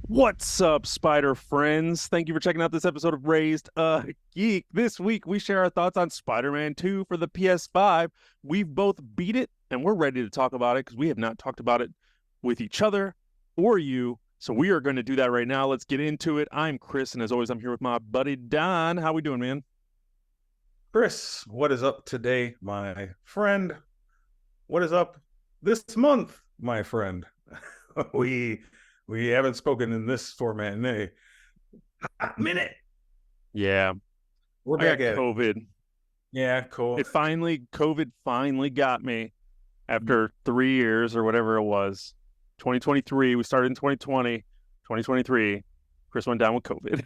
What's up, Spider friends? Thank you for checking out this episode of Raised A Geek. This week, we share our thoughts on Spider-Man 2 for the PS5. We've both beat it, and we're ready to talk about it because we have not talked about it with each other or you. So we are going to do that right now. Let's get into it. I'm Chris, and as always, I'm here with my buddy Don. How we doing, man? Chris, what is up today, my friend? What is up this month, my friend? we we haven't spoken in this format in a hot minute. Yeah, We're I got back at it. COVID. Yeah, cool. COVID finally got me after 3 years or whatever it was. 2023, we started in 2020, 2023. Chris went down with COVID.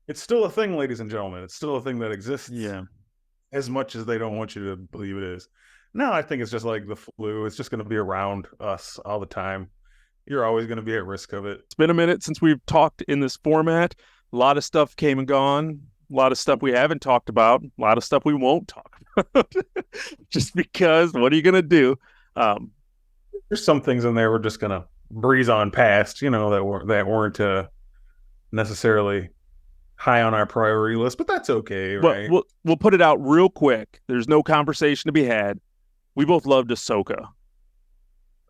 It's still a thing, ladies and gentlemen. It's still a thing that exists Yeah. as much as they don't want you to believe it is. No, I think it's just like the flu. It's just going to be around us all the time. You're always going to be at risk of it. It's been a minute since we've talked in this format. A lot of stuff came and gone. A lot of stuff we haven't talked about. A lot of stuff we won't talk about. Just because, what are you going to do? There's some things in there we're just going to breeze on past, that weren't necessarily high on our priority list, but that's okay, But right? we'll put it out real quick. There's no conversation to be had. We both loved Ahsoka.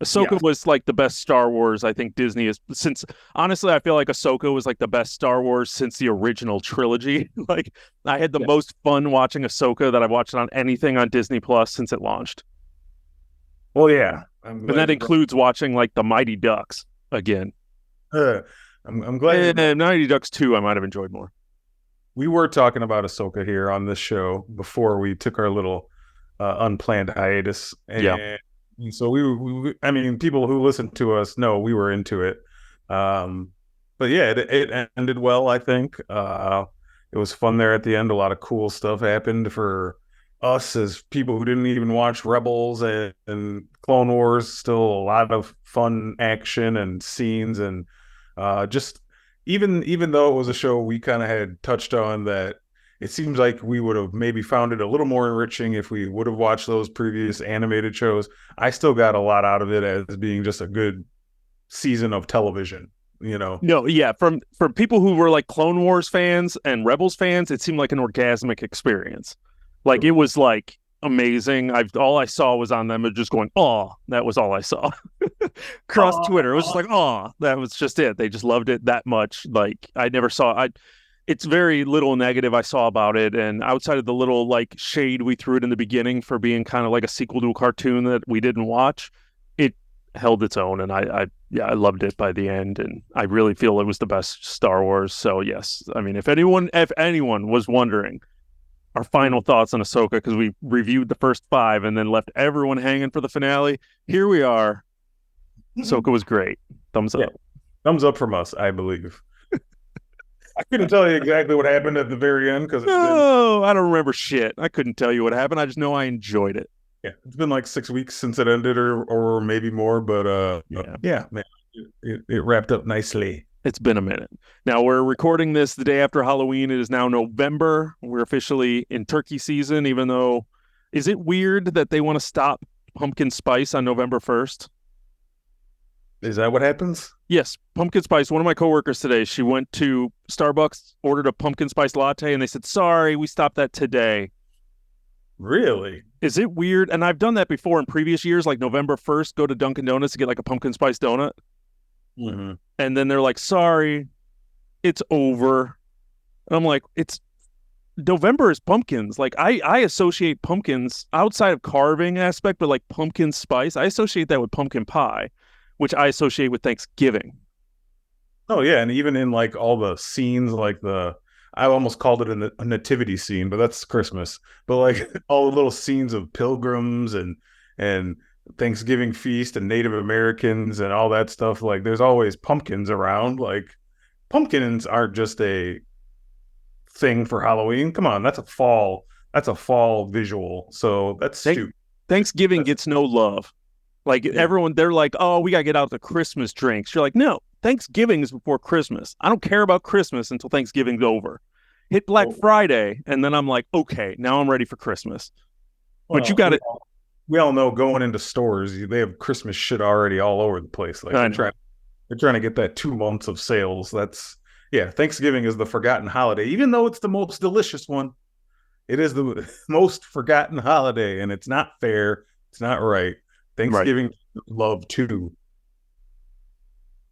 Ahsoka Yes. was like the best Star Wars I think Disney is since honestly I feel like Ahsoka was like the best Star Wars since the original trilogy. Like I had the Yeah. most fun watching Ahsoka that I've watched on anything on Disney Plus since it launched. Well, yeah. And that includes watching like the Mighty Ducks again. Uh, I'm glad And Mighty Ducks 2 I might have enjoyed more. we were talking about Ahsoka here on this show before we took our little unplanned hiatus, Yeah. and so I mean, people who listen to us know we were into it. But yeah, it ended well. I think it was fun there at the end. A lot of cool stuff happened for us as people who didn't even watch Rebels and Clone Wars. Still a lot of fun action and scenes, and just even though it was a show we kind of had touched on, that it seems like we would have maybe found it a little more enriching if we would have watched those previous animated shows. I still got a lot out of it as being just a good season of television, you know. No, yeah, from people who were like Clone Wars fans and Rebels fans, it seemed like an orgasmic experience. Like it was like amazing. All I saw was on them just going, "Oh," that was all I saw. Across Twitter, it was just like, "Oh," that was just it. They just loved it that much. Like I never saw I it's very little negative I saw about it, and outside of the little like shade we threw it in the beginning for being kind of like a sequel to a cartoon that we didn't watch, it held its own, and I loved it by the end, and I really feel it was the best Star Wars. So yes, I mean if anyone was wondering our final thoughts on Ahsoka, because we reviewed the first five and then left everyone hanging for the finale, here we are. Ahsoka was great. Thumbs up. Yeah, thumbs up from us, I believe. I couldn't tell you exactly what happened at the very end because No, I don't remember shit. I couldn't tell you what happened. I just know I enjoyed it. it's been like 6 weeks since it ended, or maybe more. But Yeah. yeah, man, it wrapped up nicely. It's been a minute. Now we're recording this the day after Halloween. It is now November. We're officially in turkey season, even though is it weird that they want to stop pumpkin spice on November 1st? Is that what happens? Yes, pumpkin spice. One of my coworkers today, she went to Starbucks, ordered a pumpkin spice latte, and they said, "Sorry, we stopped that today." Really? Is it weird? And I've done that before in previous years, like November 1st, go to Dunkin' Donuts to get like a pumpkin spice donut. Mm-hmm. And then they're like, "Sorry, it's over." And I'm like, it's November is pumpkins. Like I associate pumpkins outside of carving aspect, but like pumpkin spice, I associate that with pumpkin pie, which I associate with Thanksgiving. Oh yeah, and even in like all the scenes, like I almost called it a nativity scene, but that's Christmas. But like all the little scenes of pilgrims and Thanksgiving feast and Native Americans and all that stuff, like there's always pumpkins around. Like pumpkins aren't just a thing for Halloween. Come on, that's a fall visual. So that's Thank- stupid. Thanksgiving That's, gets no love. Like yeah. everyone, they're like, "Oh, we gotta get out the Christmas drinks." You're like, "No, Thanksgiving is before Christmas. I don't care about Christmas until Thanksgiving's over. Hit Black Well, Friday, and then I'm like, okay, now I'm ready for Christmas." But you well, got it. we all know going into stores, they have Christmas shit already all over the place. Like I they're know. trying They're trying to get that 2 months of sales. That's yeah. Thanksgiving is the forgotten holiday, even though it's the most delicious one. It is the most forgotten holiday, and it's not fair. It's not right. Right. Thanksgiving love too.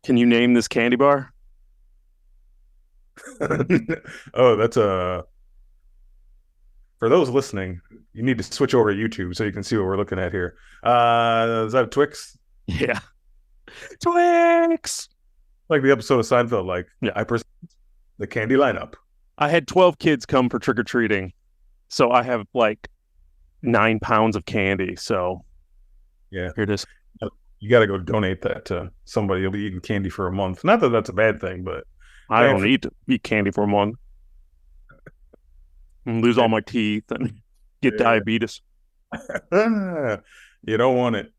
Can you name this candy bar? Oh, that's a for those listening. You need to switch over to YouTube so you can see what we're looking at here. Is that Twix? Yeah. Twix. Like the episode of Seinfeld, like Yeah. I present the candy lineup. I had 12 kids come for trick or treating. So I have like 9 pounds of candy. So Yeah, here it is. you got to go donate that to somebody. You'll be eating candy for a month. Not that that's a bad thing, but I don't need to eat candy for a month and lose all my teeth and get diabetes. You don't want it.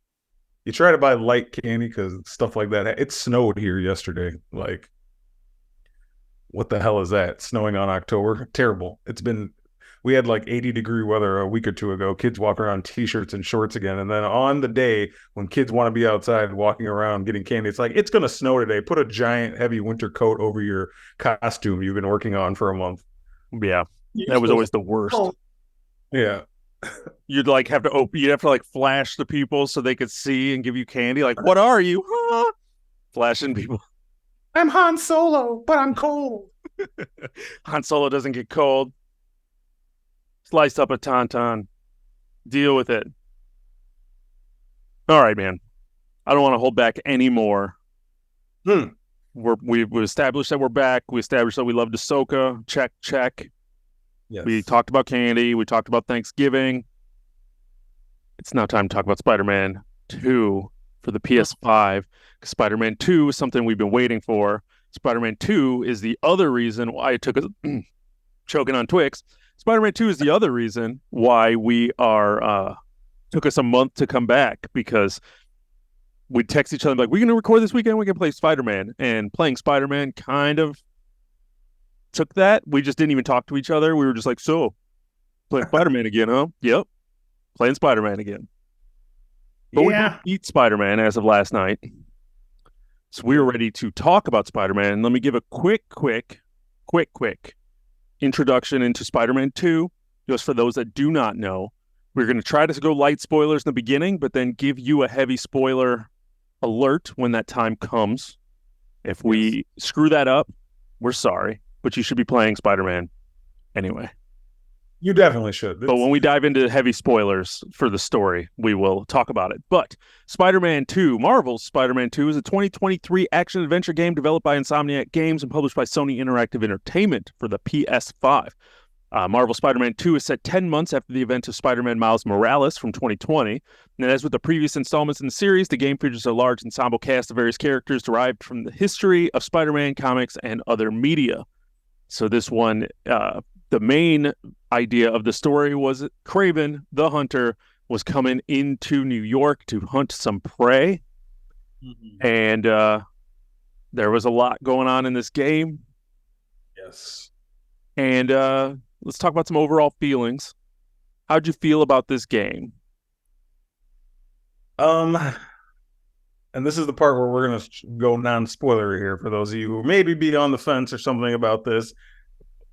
You try to buy light candy because stuff like that. It snowed here yesterday. Like, what the hell is that? Snowing on October? Terrible. We had like 80-degree weather a week or two ago. Kids walk around t-shirts and shorts again. And then on the day when kids want to be outside walking around getting candy, it's like, it's going to snow today. Put a giant heavy winter coat over your costume you've been working on for a month. Yeah. That was always the worst. Yeah. You'd like have to open, you'd have to like flash the people so they could see and give you candy. Like, what are you? Huh? Flashing people. I'm Han Solo, but I'm cold. Han Solo doesn't get cold. Sliced up a tauntaun. Deal with it. All right, man. I don't want to hold back anymore. We've established that we're back. We established that we love Ahsoka. Check, check. Yes. We talked about candy. We talked about Thanksgiving. It's now time to talk about Spider-Man 2 for the PS5. Spider-Man 2 is something we've been waiting for. Spider-Man 2 is the other reason why it took us choking on Twix. Spider-Man 2 is the other reason why we are took us a month to come back, because we'd text each other like, we're going to record this weekend, we can play Spider-Man. And playing Spider-Man kind of took that. We just didn't even talk to each other. We were just like, so, playing Spider-Man again, huh? Yep. Playing Spider-Man again. But we beat Spider-Man as of last night. So we were ready to talk about Spider-Man. Let me give a quick introduction into Spider-Man 2, just for those that do not know. We're going to try to go light spoilers in the beginning, but then give you a heavy spoiler alert when that time comes. If we screw that up, we're sorry, but you should be playing Spider-Man anyway. You definitely should. But when we dive into heavy spoilers for the story, we will talk about it. But Spider-Man 2, Marvel's Spider-Man 2, is a 2023 action-adventure game developed by Insomniac Games and published by Sony Interactive Entertainment for the PS5. Marvel Spider-Man 2 is set 10 months after the event of Spider-Man Miles Morales from 2020. And as with the previous installments in the series, the game features a large ensemble cast of various characters derived from the history of Spider-Man comics and other media. So this one, the main idea of the story was Kraven, the hunter, was coming into New York to hunt some prey. Mm-hmm. And there was a lot going on in this game. Yes. And let's talk about some overall feelings. How'd you feel about this game? And this is the part where we're going to go non-spoiler here for those of you who maybe be on the fence or something about this.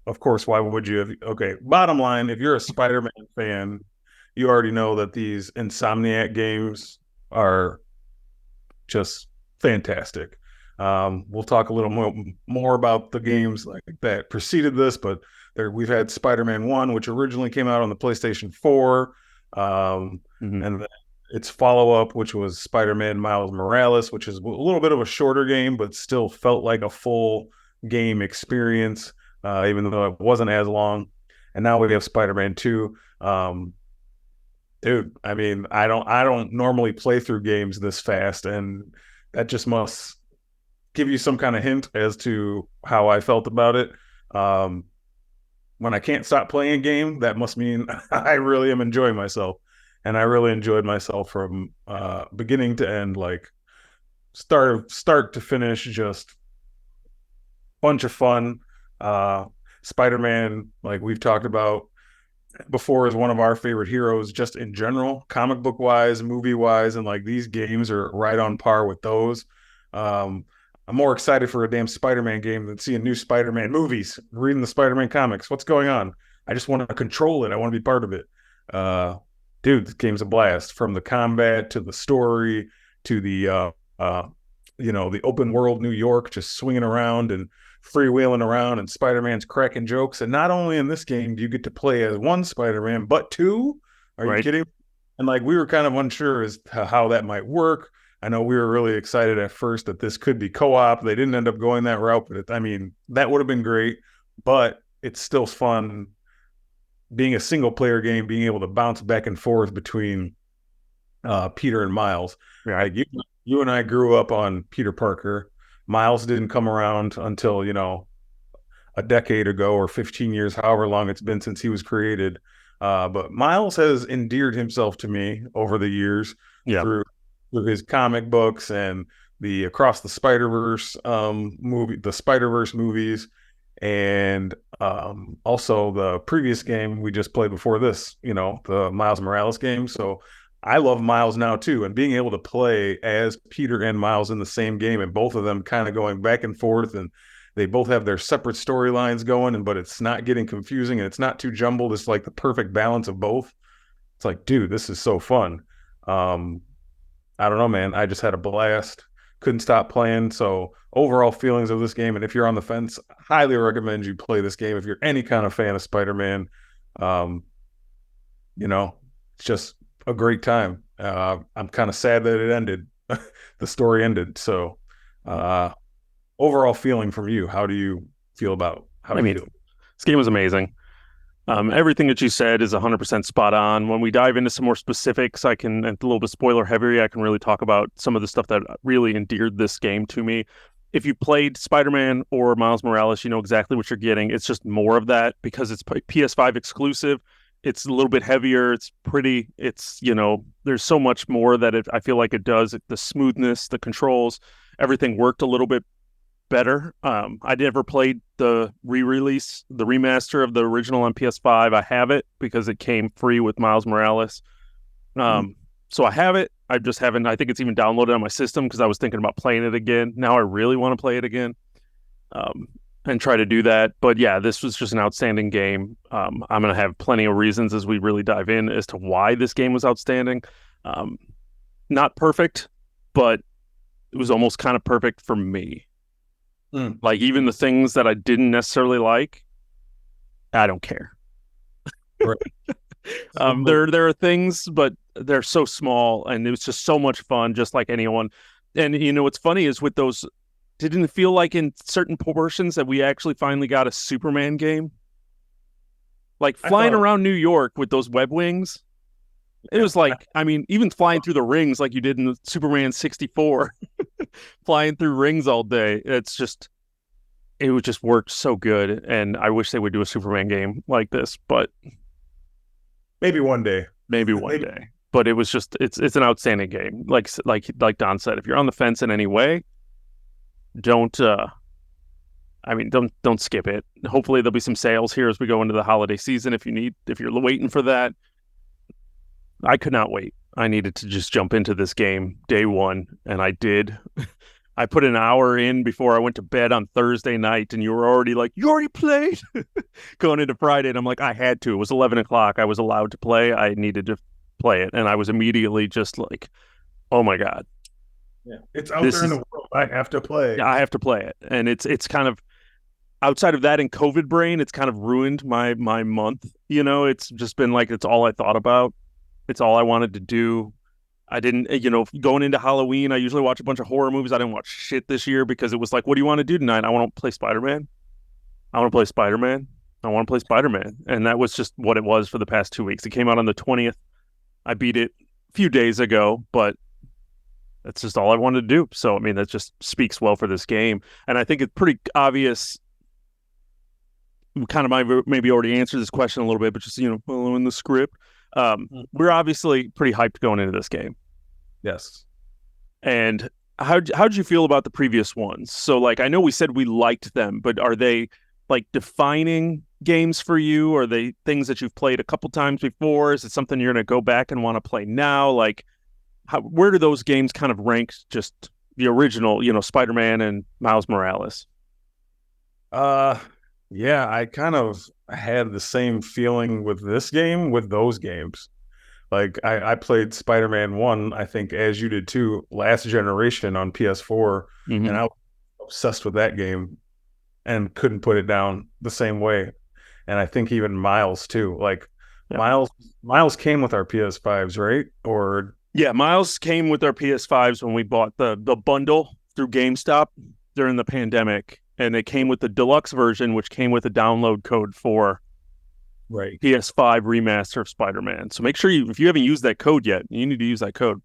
Of course, why would you? Okay, bottom line, if you're a Spider-Man fan, you already know that these Insomniac games are just fantastic. We'll talk a little more about the games like that preceded this, but we've had Spider-Man 1, which originally came out on the PlayStation 4, and then its follow-up, which was Spider-Man Miles Morales, which is a little bit of a shorter game, but still felt like a full game experience. Even though it wasn't as long. And now we have Spider-Man 2. Dude, I mean, I don't normally play through games this fast, and that just must give you some kind of hint as to how I felt about it. When I can't stop playing a game, that must mean I really am enjoying myself. And I really enjoyed myself from beginning to end, like start to finish, just bunch of fun. Spider-Man, like we've talked about before, is one of our favorite heroes just in general, comic book wise, movie wise, and like these games are right on par with those. I'm more excited for a damn Spider-Man game than seeing new Spider-Man movies, reading the Spider-Man comics. What's going on? I just want to control it. I want to be part of it. Uh, Dude, this game's a blast. From the combat to the story to the open world New York, just swinging around and freewheeling around, and Spider-Man's cracking jokes. And not only in this game do you get to play as one Spider-Man, but two. Are you Right? kidding? And like we were kind of unsure as to how that might work. I know we were really excited at first that this could be co-op. They didn't end up going that route, but I mean, that would have been great. But it's still fun being a single player game, being able to bounce back and forth between Peter and Miles. Right. Like you and I grew up on Peter Parker. Miles didn't come around until, a decade ago or 15 years, however long it's been since he was created. But Miles has endeared himself to me over the years Yeah. through his comic books and the Across the Spider-Verse the Spider-Verse movies, and also the previous game we just played before this, the Miles Morales game. So I love Miles now too, and being able to play as Peter and Miles in the same game, and both of them kind of going back and forth, and they both have their separate storylines going, but it's not getting confusing and it's not too jumbled. It's like the perfect balance of both. It's like, dude, this is so fun. I don't know, man. I just had a blast. Couldn't stop playing. So overall feelings of this game, and if you're on the fence, highly recommend you play this game. If you're any kind of fan of Spider-Man, it's just a great time. I'm kind of sad that it ended. The story ended. So overall feeling from you, how do you feel about how I you mean, feel? this game was amazing. Everything that you said is 100% spot on. When we dive into some more specifics, and a little bit spoiler heavy, I can really talk about some of the stuff that really endeared this game to me. If you played Spider-Man or Miles Morales, you know exactly what you're getting. It's just more of that because it's PS5 exclusive. It's a little bit heavier. It's pretty. There's so much more that I feel like it does. The smoothness, the controls, everything worked a little bit better. I never played the re-release, the remaster of the original on PS5. I have it because it came free with Miles Morales. So I have it. I just haven't. I think it's even downloaded on my system because I was thinking about playing it again. Now I really want to play it again, and try to do that. But yeah, this was just an outstanding game. I'm gonna have plenty of reasons as we really dive in as to why this game was outstanding. Not perfect, but it was almost kind of perfect for me. Like even the things that I didn't necessarily like, I don't care. Right. There are things, but they're so small, and it was just so much fun, just like anyone. And what's funny is with those, didn't it feel like in certain portions that we actually finally got a Superman game? Like flying around New York with those web wings. It was like, I mean, even flying through the rings like you did in Superman 64, flying through rings all day. It would just work so good. And I wish they would do a Superman game like this, but maybe one day. Maybe one day. But it was just, it's an outstanding game. Like Don said, if you're on the fence in any way, don't skip it. Hopefully there'll be some sales here as we go into the holiday season. If you're waiting for that, I could not wait. I needed to just jump into this game day one, and I did. I put an hour in before I went to bed on Thursday night, and you were already like, you already played? Going into Friday, and I'm like, I had to. It was 11 o'clock. I was allowed to play. I needed to play it, and I was immediately just like, oh my God. Yeah, it's out there in the world. I have to play. Yeah, I have to play it. And it's kind of, outside of that in COVID brain, it's kind of ruined my month. It's just been like, it's all I thought about. It's all I wanted to do. I didn't, going into Halloween, I usually watch a bunch of horror movies. I didn't watch shit this year because it was like, what do you want to do tonight? I want to play Spider-Man. I want to play Spider-Man. I want to play Spider-Man. And that was just what it was for the past 2 weeks. It came out on the 20th. I beat it a few days ago, but that's just all I wanted to do. So, I mean, that just speaks well for this game. And I think it's pretty obvious. We kind of maybe already answered this question a little bit, but just, following the script. We're obviously pretty hyped going into this game. Yes. And how'd you feel about the previous ones? So, like, I know we said we liked them, but are they like defining games for you? Are they things that you've played a couple times before? Is it something you're going to go back and want to play now? Like, where do those games kind of rank just the original, Spider-Man and Miles Morales. Uh, yeah, I kind of had the same feeling with this game with those games. Like I played Spider-Man 1, I think as you did too, last generation on PS4, and Mm-hmm. I was obsessed with that game and couldn't put it down the same way. And I think even Miles too. Like Yeah. Miles came with our PS5s, right? Or Yeah, Miles came with our PS5s when we bought the bundle through GameStop during the pandemic, and it came with the deluxe version, which came with a download code for right. PS5 remaster of Spider-Man. So make sure if you haven't used that code yet, you need to use that code.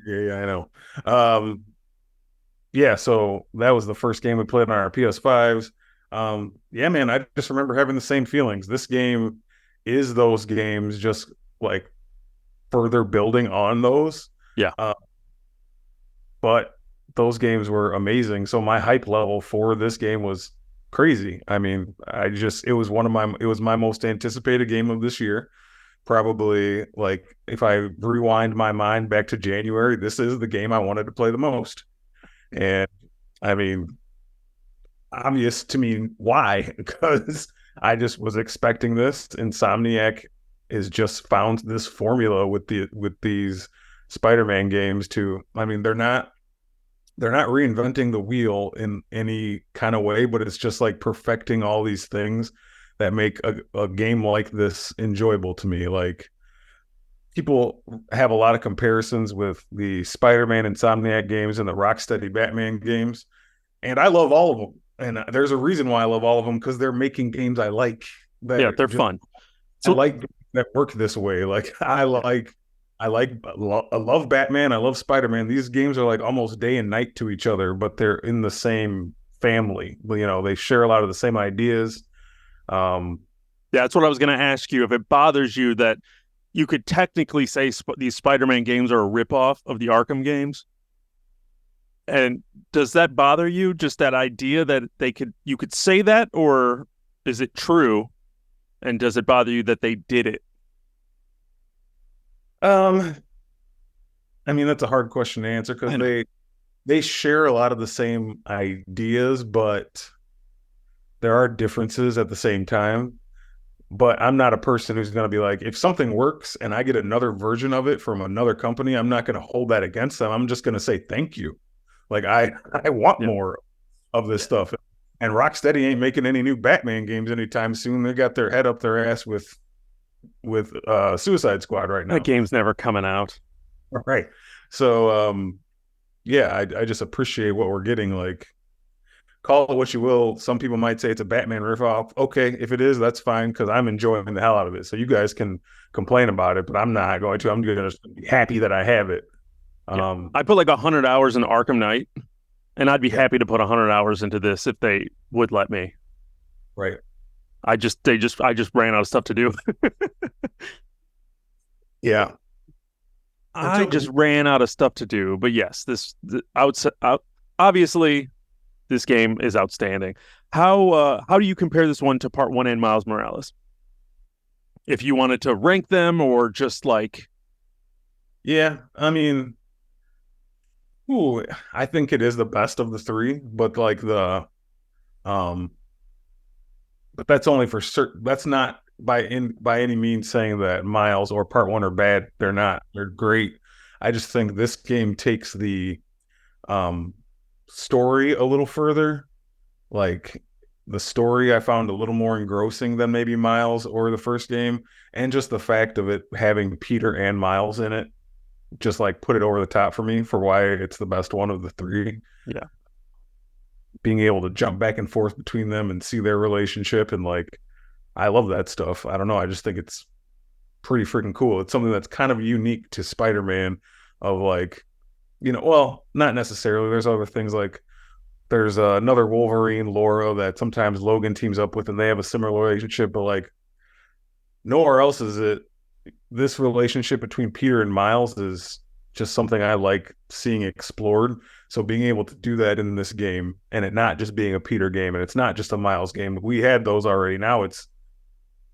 Yeah, I know. Yeah, so that was the first game we played on our PS5s. Yeah, man, I just remember having the same feelings. This game is those games, just like further building on those. Yeah. Uh, but those games were amazing. So my hype level for this game was crazy. I mean, it was my most anticipated game of this year. Probably like if I rewind my mind back to January, this is the game I wanted to play the most. And I mean, obvious to me why, because I just was expecting this. Insomniac is just found this formula with these Spider-Man games to, I mean, they're not reinventing the wheel in any kind of way, but it's just like perfecting all these things that make a game like this enjoyable to me. Like people have a lot of comparisons with the Spider-Man Insomniac games and the Rocksteady Batman games, and I love all of them. And there's a reason why I love all of them because they're making games I like that Yeah, are they're just fun. I So like that work this way. Like I love Batman. I love Spider-Man. These games are like almost day and night to each other, but they're in the same family. You know, they share a lot of the same ideas. Um, that's what I was going to ask you. If it bothers you that you could technically say these Spider-Man games are a ripoff of the Arkham games, and does that bother you? Just that idea that you could say that, or is it true? And does it bother you that they did it? um, I mean, that's a hard question to answer because I know. they share a lot of the same ideas, but there are differences at the same time. But I'm not a person who's going to be like, if something works and I get another version of it from another company, I'm not going to hold that against them. I'm just going to say thank you. Like I want Yeah. more of this Yeah. stuff. And Rocksteady ain't making any new Batman games anytime soon. They got their head up their ass with Suicide Squad right That now. game's never coming out. Right. So yeah, I just appreciate what we're getting. Like call it what you will. Some people might say it's a Batman ripoff. Okay, if it is, that's fine because I'm enjoying the hell out of it. So you guys can complain about it, but I'm not going to. I'm going to be happy that I have it. Yeah. Um, I put like 100 hours in Arkham Knight, and I'd be yeah, happy to put 100 hours into this if they would let me. right. I just ran out of stuff to do. Yeah. I Until just ran out of stuff to do. But yes, obviously this game is outstanding. How do you compare this one to Part One and Miles Morales? If you wanted to rank them, or just like, yeah, I mean, ooh, I think it is the best of the three, but like the um but that's only for certain. That's not by any means saying that Miles or Part One are bad. They're not. They're great. I just think this game takes the um story a little further. Like the story I found a little more engrossing than maybe Miles or the first game, and just the fact of it having Peter and Miles in it just like put it over the top for me for why it's the best one of the three. yeah, Being able to jump back and forth between them and see their relationship and like I love that stuff. I don't know. I just think it's pretty freaking cool. It's something that's kind of unique to Spider-Man of like, you know, well, not necessarily. There's other things like there's another Wolverine, Laura, that sometimes Logan teams up with and they have a similar relationship, but like nowhere else is it. This relationship between Peter and Miles is just something I like seeing explored. So being able to do that in this game and it not just being a Peter game and it's not just a Miles game. We had those already. Now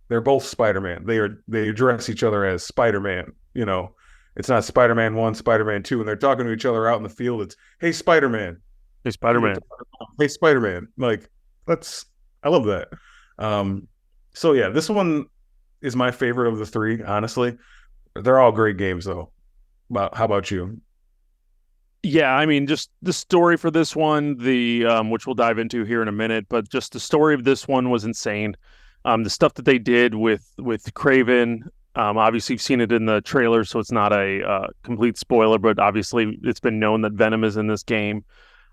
they're both Spider-Man. They address each other as Spider-Man, you know. It's not Spider-Man 1, Spider-Man 2, and they're talking to each other out in the field. It's, hey, Spider-Man. Hey, Peter Spider-Man. Parker, hey, Spider-Man. Like, that's, I love that. Um, so yeah, this one is my favorite of the three, honestly. They're all great games, though. How about you? Yeah, I mean, just the story for this one, the which we'll dive into here in a minute, but just the story of this one was insane. The stuff that they did with Craven, obviously you've seen it in the trailer, so it's not a complete spoiler, but obviously it's been known that Venom is in this game.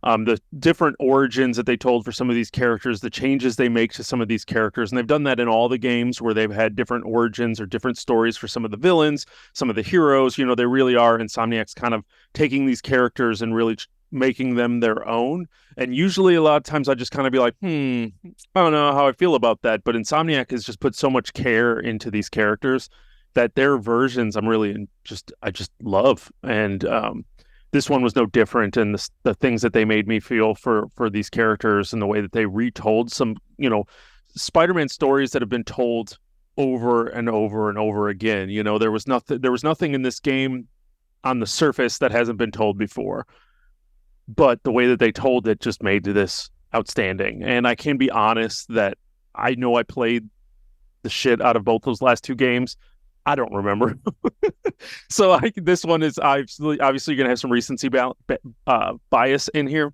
The different origins that they told for some of these characters, the changes they make to some of these characters, and they've done that in all the games where they've had different origins or different stories for some of the villains, some of the heroes. You know, they really are Insomniac's kind of taking these characters and really making them their own. And usually, a lot of times, I just kind of be like, I don't know how I feel about that. But Insomniac has just put so much care into these characters that their versions I just love. And this one was no different, and the things that they made me feel for these characters and the way that they retold some, Spider-Man stories that have been told over and over and over again. There was nothing in this game on the surface that hasn't been told before, but the way that they told it just made this outstanding. And I can be honest that I know I played the shit out of both those last two games. I don't remember. So this one is obviously going to have some recency bias in here.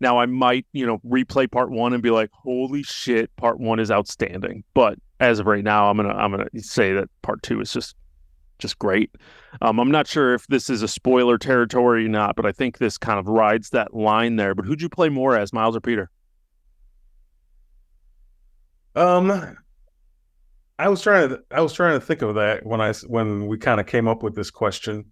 Now I might, replay part one and be like, "Holy shit, part one is outstanding." But as of right now, I'm gonna say that part two is just great. I'm not sure if this is a spoiler territory or not, but I think this kind of rides that line there. But who'd you play more as, Miles or Peter? Um, I was trying to think of that when we kind of came up with this question.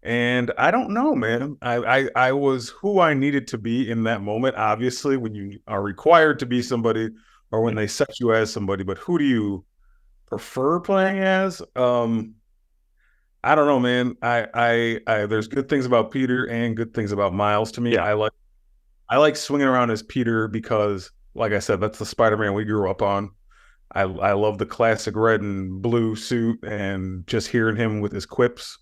And I don't know, man. I was who I needed to be in that moment. Obviously, when you are required to be somebody or when they set you as somebody, but who do you prefer playing as? I don't know, man. There's good things about Peter and good things about Miles to me. Yeah, I like swinging around as Peter because, like I said, that's the Spider-Man we grew up on. I love the classic red and blue suit and just hearing him with his quips.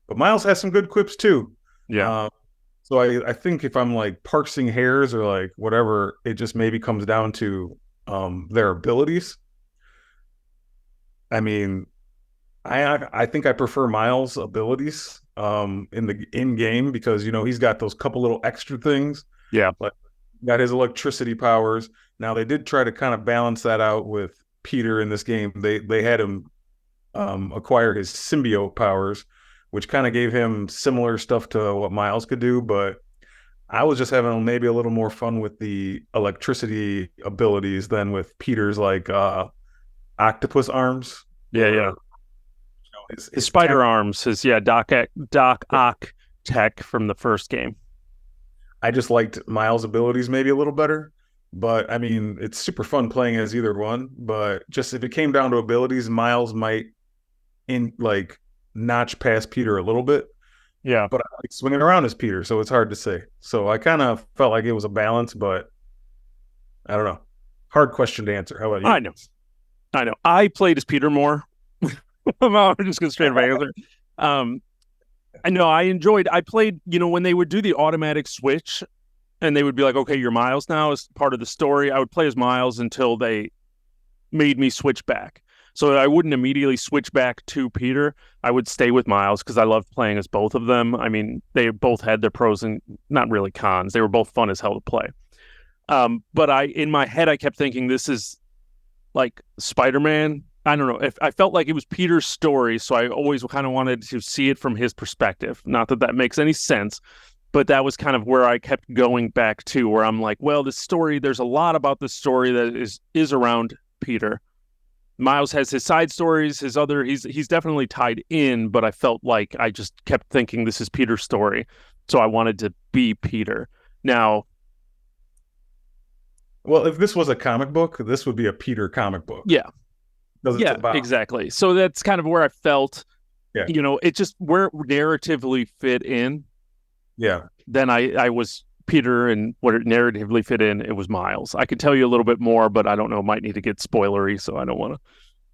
But Miles has some good quips too. yeah, Um, so I think if I'm like parsing hairs or like whatever, it just maybe comes down to their abilities. I mean, I think I prefer Miles' abilities in the in game because he's got those couple little extra things. yeah, Like got his electricity powers. Now they did try to kind of balance that out with Peter in this game. They had him acquire his symbiote powers, which kind of gave him similar stuff to what Miles could do. But I was just having maybe a little more fun with the electricity abilities than with Peter's like octopus arms yeah, or yeah. His his spider arms, his Doc Ock tech from the first game. I just liked Miles' abilities maybe a little better. But I mean, it's super fun playing as either one. But just if it came down to abilities, Miles might in like notch past Peter a little bit. Yeah, But I like swinging around as Peter, so it's hard to say. So I kind of felt like it was a balance, but I don't know. Hard question to answer. How about I you? know, I know. I played as Peter more. I'm just gonna straight up answer. Um, I know I enjoyed. I played. When they would do the automatic switch, and they would be like, "Okay, you're Miles now," as part of the story. I would play as Miles until they made me switch back. So I wouldn't immediately switch back to Peter. I would stay with Miles because I loved playing as both of them. I mean, they both had their pros and not really cons. They were both fun as hell to play. But in my head, I kept thinking this is like Spider-Man. I don't know if I felt like it was Peter's story, so I always kind of wanted to see it from his perspective. Not that that makes any sense, but that was kind of where I kept going back to, where I'm like, well, this story, there's a lot about this story that is around Peter. Miles has his side stories, he's definitely tied in, but I felt like I just kept thinking this is Peter's story, so I wanted to be Peter. Now, Well, if this was a comic book, this would be a Peter comic book yeah, because it's yeah, about exactly. So that's kind of where I felt, yeah, it just where it narratively fit in. yeah. Then I was Peter, and what it narratively fit in, it was Miles. I could tell you a little bit more, but I don't know. Might need to get spoilery, so I don't want to.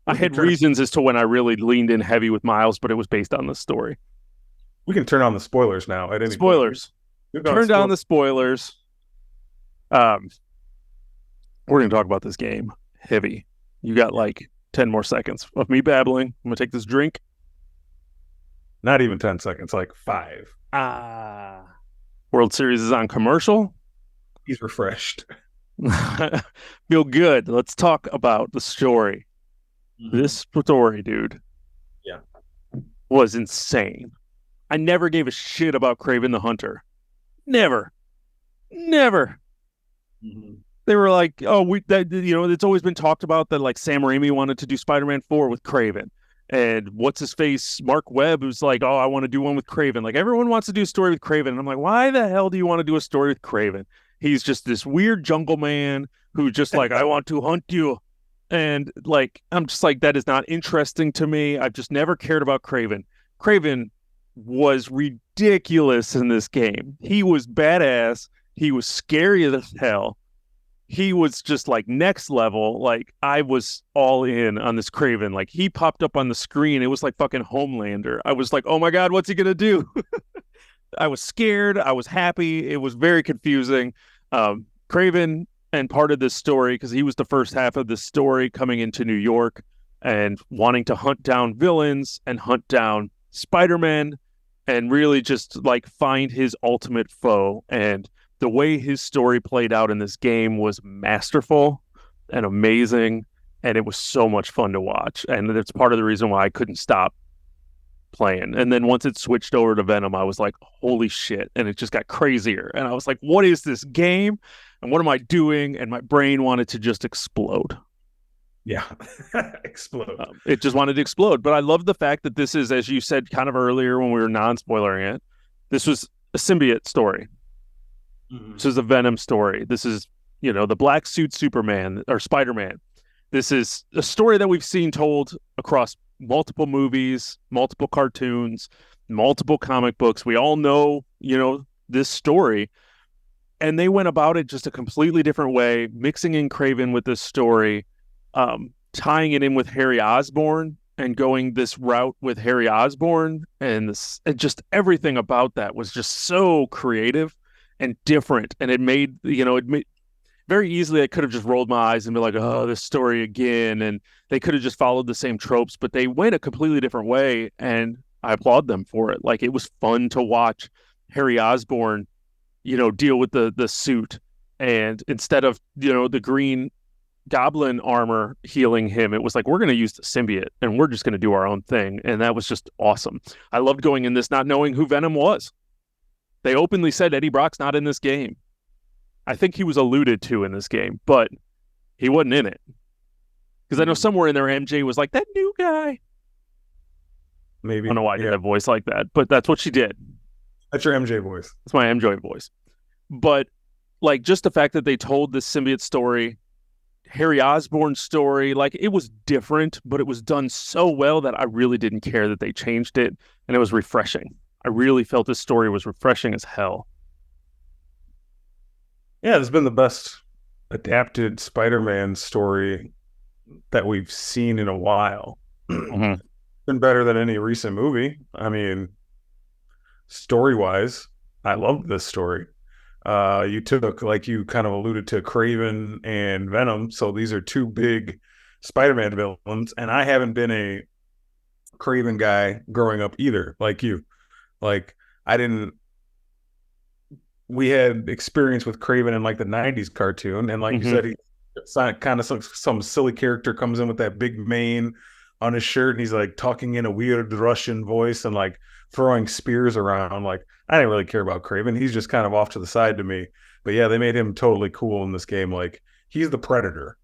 I We can had try to reasons as to when I really leaned in heavy with Miles, but it was based on the story. We can turn on the spoilers now at any point. Spoilers. We've gone Turn down spoil. the spoilers. Um, we're gonna talk about this game heavy. You got like 10 more seconds of me babbling. I'm gonna take this drink. Not even 10 seconds, like 5. World Series is on commercial. He's refreshed. Feel good. Let's talk about the story. Mm-hmm. This story, dude, yeah, was insane. I never gave a shit about Kraven the Hunter. Never. Mm-hmm. They were like, oh, it's always been talked about that like Sam Raimi wanted to do Spider-Man 4 with Kraven. And what's his face? Mark Webb was like, oh, I want to do one with Kraven. Like everyone wants to do a story with Kraven. And I'm like, why the hell do you want to do a story with Kraven? He's just this weird jungle man who just like, I want to hunt you. And like, I'm just like, that is not interesting to me. I've just never cared about Kraven. Kraven was ridiculous in this game. He was badass. He was scary as hell. He was just like next level. Like I was all in on this Kraven. Like he popped up on the screen. It was like fucking Homelander. I was like, oh my God, what's he going to do? I was scared. I was happy. It was very confusing. Kraven and part of this story, because he was the first half of this story coming into New York and wanting to hunt down villains and hunt down Spider-Man and really just like find his ultimate foe. And the way his story played out in this game was masterful and amazing. And it was so much fun to watch. And that's part of the reason why I couldn't stop playing. And then once it switched over to Venom, I was like, holy shit. And it just got crazier. And I was like, what is this game? And what am I doing? And my brain wanted to just explode. Yeah. Explode. It just wanted to explode. But I love the fact that this is, as you said kind of earlier when we were non-spoilering it, this was a symbiote story. Mm-hmm. This is a Venom story. This is, the black suit Superman or Spider-Man. This is a story that we've seen told across multiple movies, multiple cartoons, multiple comic books. We all know, this story. And they went about it just a completely different way, mixing in Kraven with this story, tying it in with Harry Osborn and going this route with Harry Osborn. And just everything about that was just so creative and different. And it made very easily, I could have just rolled my eyes and be like, oh, this story again. And they could have just followed the same tropes, but they went a completely different way. And I applaud them for it. Like, it was fun to watch Harry Osborn, deal with the suit. And instead of, the Green Goblin armor healing him, it was like, we're going to use the symbiote and we're just going to do our own thing. And that was just awesome. I loved going in this not knowing who Venom was. They openly said Eddie Brock's not in this game. I think he was alluded to in this game, but he wasn't in it. Because I know somewhere in there, MJ was like, that new guy. Maybe. I don't know why I did that voice like that, but that's what she did. That's your MJ voice. That's my MJ voice. But like, just the fact that they told this symbiote story, Harry Osborn's story, like, it was different, but it was done so well that I really didn't care that they changed it, and it was refreshing. I really felt this story was refreshing as hell. Yeah, it's been the best adapted Spider-Man story that we've seen in a while. Mm-hmm. It's been better than any recent movie. I mean, story-wise, I loved this story. You took, like you kind of alluded to, Kraven and Venom, so these are two big Spider-Man villains, and I haven't been a Kraven guy growing up either, like you. Like, we had experience with Kraven in like the 90s cartoon, and like you said, it's not kind of some silly character comes in with that big mane on his shirt, and he's like talking in a weird Russian voice and like throwing spears around. Like, I didn't really care about Kraven. He's just kind of off to the side to me. But yeah, they made him totally cool in this game. Like, he's the Predator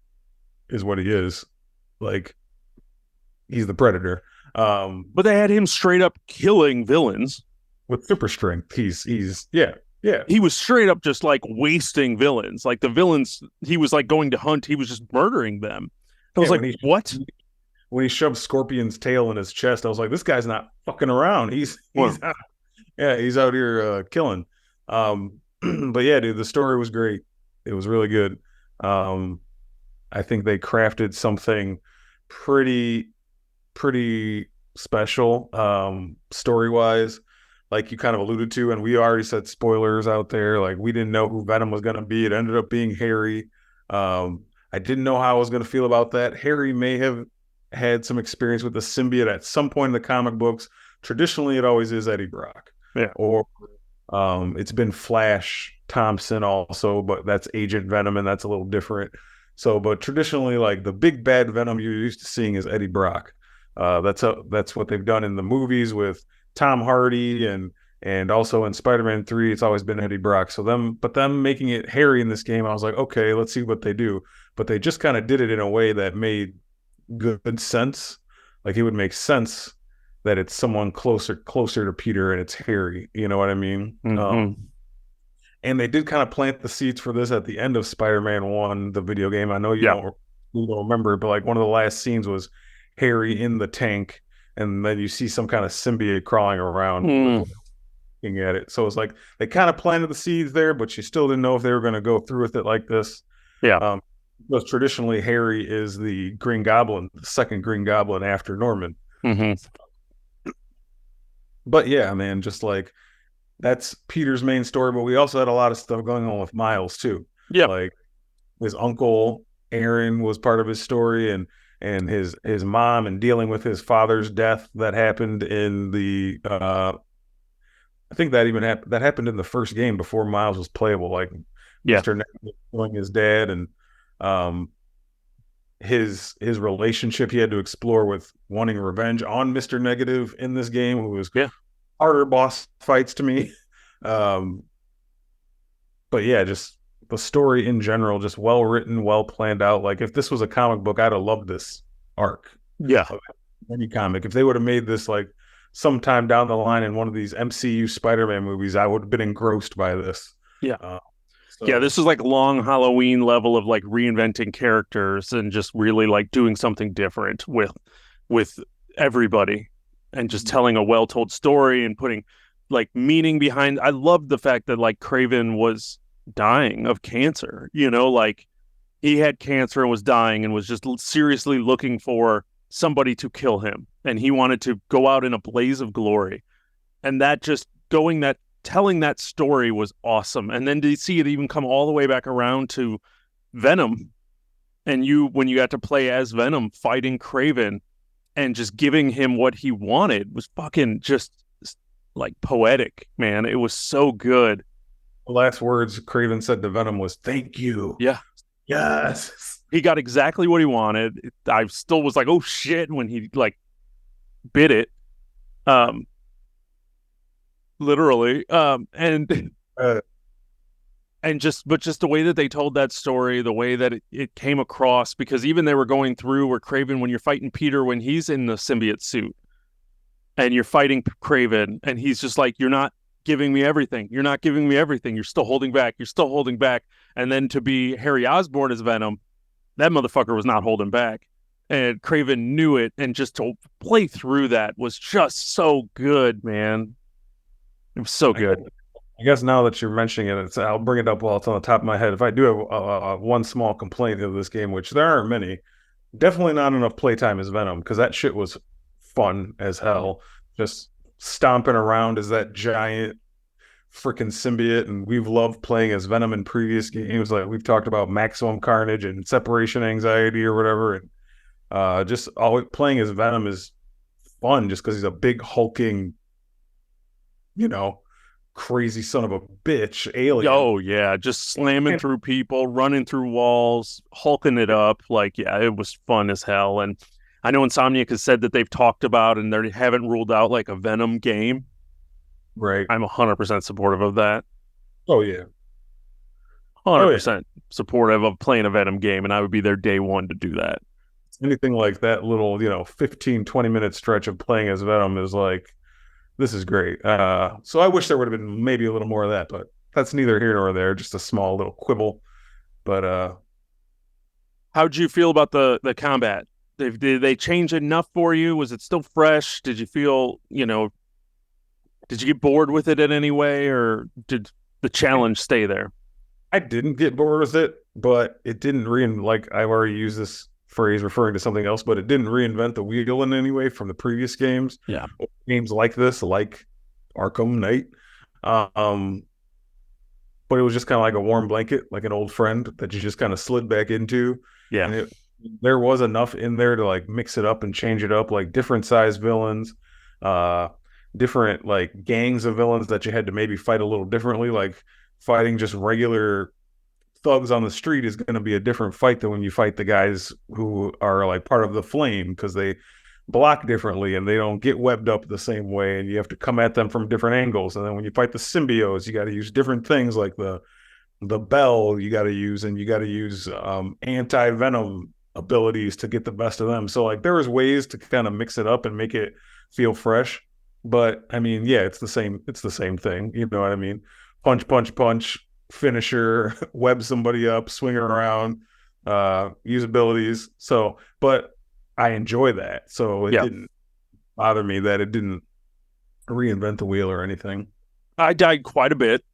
is what he is. Like, he's the Predator. But they had him straight up killing villains with super strength. He's yeah. He was straight up just like wasting villains. Like, the villains he was like going to hunt, he was just murdering them. I was like, what? When he shoved Scorpion's tail in his chest, I was like, this guy's not fucking around. He's out here killing. But yeah, dude, the story was great. It was really good. I think they crafted something pretty special story-wise. like you kind of alluded to, and we already said spoilers out there. Like we didn't know who Venom was going to be. It ended up being Harry. I didn't know how I was going to feel about that. Harry may have had some experience with the symbiote at some point in the comic books. Traditionally, it always is Eddie Brock. Yeah. Or it's been Flash Thompson also, but that's Agent Venom, and that's a little different. So, but traditionally, like the big bad Venom you're used to seeing is Eddie Brock. That's what they've done in the movies with Tom Hardy and also in Spider-Man 3, it's always been Eddie Brock. So them making it Harry in this game, I was like, okay, let's see what they do. But they just kind of did it in a way that made good sense. Like it would make sense that it's someone closer to Peter and it's Harry. You know what I mean? Mm-hmm. And they did kind of plant the seeds for this at the end of Spider-Man 1, the video game. I know you don't remember, but like one of the last scenes was Harry in the tank, and then you see some kind of symbiote crawling around looking at it. So it's like they kind of planted the seeds there, but you still didn't know if they were going to go through with it like this. Yeah. Because traditionally Harry is the Green Goblin, the second Green Goblin after Norman. Mm-hmm. But yeah, man, just like that's Peter's main story, but we also had a lot of stuff going on with Miles too. Yeah. Like his uncle Aaron was part of his story, and his mom, and dealing with his father's death that happened in the I think that even happened in the first game before Miles was playable. Like Mr. Negative killing his dad, and his relationship he had to explore with wanting revenge on Mr. Negative in this game, who was harder boss fights to me. But yeah, just the story in general, just well written, well planned out. Like if this was a comic book, I'd have loved this arc. Yeah. Any comic. If they would have made this like sometime down the line in one of these MCU Spider-Man movies, I would have been engrossed by this. Yeah. Yeah, this is like long Halloween level of like reinventing characters and just really like doing something different with everybody and just telling a well-told story and putting like meaning behind. I love the fact that like Kraven was dying of cancer, like he had cancer and was dying and was just seriously looking for somebody to kill him, and he wanted to go out in a blaze of glory. And that just telling that story was awesome. And then to see it even come all the way back around to Venom, and when you got to play as Venom fighting Kraven and just giving him what he wanted was fucking just like poetic, man. It was so good. The last words Kraven said to Venom was "Thank you." Yeah. Yes. He got exactly what he wanted. I still was like, oh shit, when he like bit it. Literally. And just the way that they told that story, the way that it came across, because even they were going through where Kraven, when you're fighting Peter when he's in the symbiote suit and you're fighting Kraven and he's just like, you're not giving me everything. You're not giving me everything. You're still holding back. You're still holding back. And then to be Harry Osborn as Venom, that motherfucker was not holding back. And Kraven knew it. And just to play through that was just so good, man. It was so good. I guess now that you're mentioning it, I'll bring it up while it's on the top of my head. If I do have one small complaint of this game, which there aren't many, definitely not enough playtime as Venom, because that shit was fun as hell. Just stomping around as that giant freaking symbiote, and we've loved playing as Venom in previous games. Like we've talked about Maximum Carnage and Separation Anxiety or whatever, and just always playing as Venom is fun just because he's a big hulking, crazy son of a bitch alien. Oh yeah, just slamming through people, running through walls, hulking it up. Like, yeah, it was fun as hell. And I know Insomniac has said that they've talked about and they haven't ruled out like a Venom game. Right. I'm 100% supportive of that. Oh yeah. 100% supportive of playing a Venom game, and I would be there day one to do that. Anything like that little, 15, 20-minute stretch of playing as Venom is like, this is great. So I wish there would have been maybe a little more of that, but that's neither here nor there. Just a small little quibble. But how'd you feel about the combat? Did they change enough for you? Was it still fresh? Did you feel, did you get bored with it in any way, or did the challenge stay there? I didn't get bored with it, but it didn't like I've already used this phrase referring to something else, but it didn't reinvent the wheel in any way from the previous games. Yeah. Games like this, like Arkham Knight. Um, but it was just kind of like a warm blanket, like an old friend that you just kind of slid back into. Yeah. And there was enough in there to like mix it up and change it up, like different size villains, uh, different like gangs of villains that you had to maybe fight a little differently. Like fighting just regular thugs on the street is going to be a different fight than when you fight the guys who are like part of the flame because they block differently and they don't get webbed up the same way, and you have to come at them from different angles. And then when you fight the symbiotes, you got to use different things like the bell you got to use, and you got to use anti-venom abilities to get the best of them. So like there was ways to kind of mix it up and make it feel fresh. But I mean, yeah, it's the same thing. You know what I mean? Punch, punch, punch, finisher, web somebody up, swing it around, use abilities. So, but I enjoy that. So it Yeah. didn't bother me that it didn't reinvent the wheel or anything. I died quite a bit.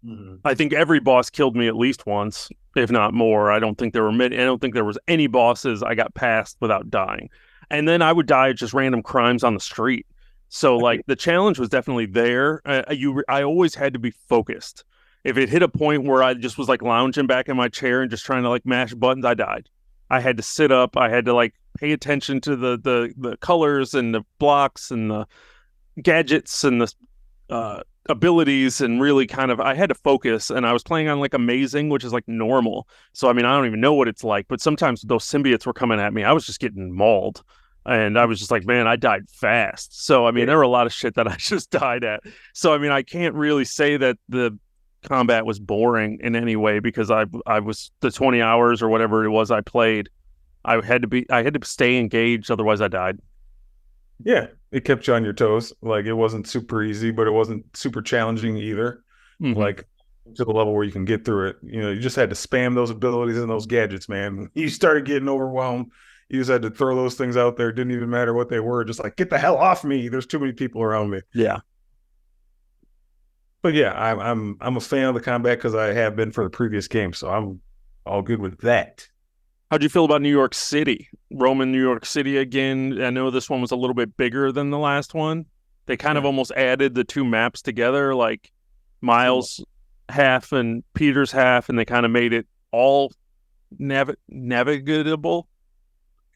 Mm-hmm. I think every boss killed me at least once, if not more. I don't think there was any bosses I got past without dying. And then I would die at just random crimes on the street. So like the challenge was definitely there. I always had to be focused. If it hit a point where I just was like lounging back in my chair and just trying to like mash buttons, I died. I had to sit up. I had to like pay attention to the colors and the blocks and the gadgets and the abilities, and really kind of I had to focus. And I was playing on like amazing, which is like normal. So I mean, I don't even know what it's like, but sometimes those symbiotes were coming at me. I was just getting mauled. And I was just like, man, I died fast. So I mean, there were a lot of shit that I just died at. So I mean, I can't really say that the combat was boring in any way, because I was the 20 hours or whatever it was I played. I had to stay engaged, otherwise I died. Yeah, it kept you on your toes. Like it wasn't super easy, but it wasn't super challenging either. Mm-hmm. Like to the level where you can get through it. You know, you just had to spam those abilities and those gadgets, man. You started getting overwhelmed. You just had to throw those things out there. It didn't even matter what they were. Just like, get the hell off me. There's too many people around me. Yeah. But yeah, I'm a fan of the combat because I have been for the previous game, so I'm all good with that. How'd you feel about New York City? Roman New York City again. I know this one was a little bit bigger than the last one. They kind of almost added the two maps together, like Miles half and Peter's half, and they kind of made it all navigatable.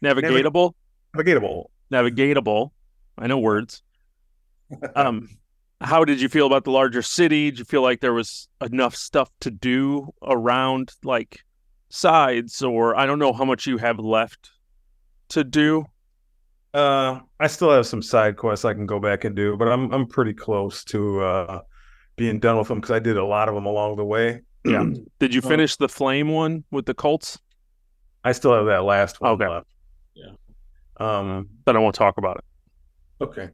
Navigatable. I know words. How did you feel about the larger city? Did you feel like there was enough stuff to do around like sides, or I don't know how much you have left to do? I still have some side quests I can go back and do, but I'm pretty close to being done with them because I did a lot of them along the way. Yeah. Did you finish the flame one with the cults? I still have that last one left. Yeah. But I won't talk about it. Okay.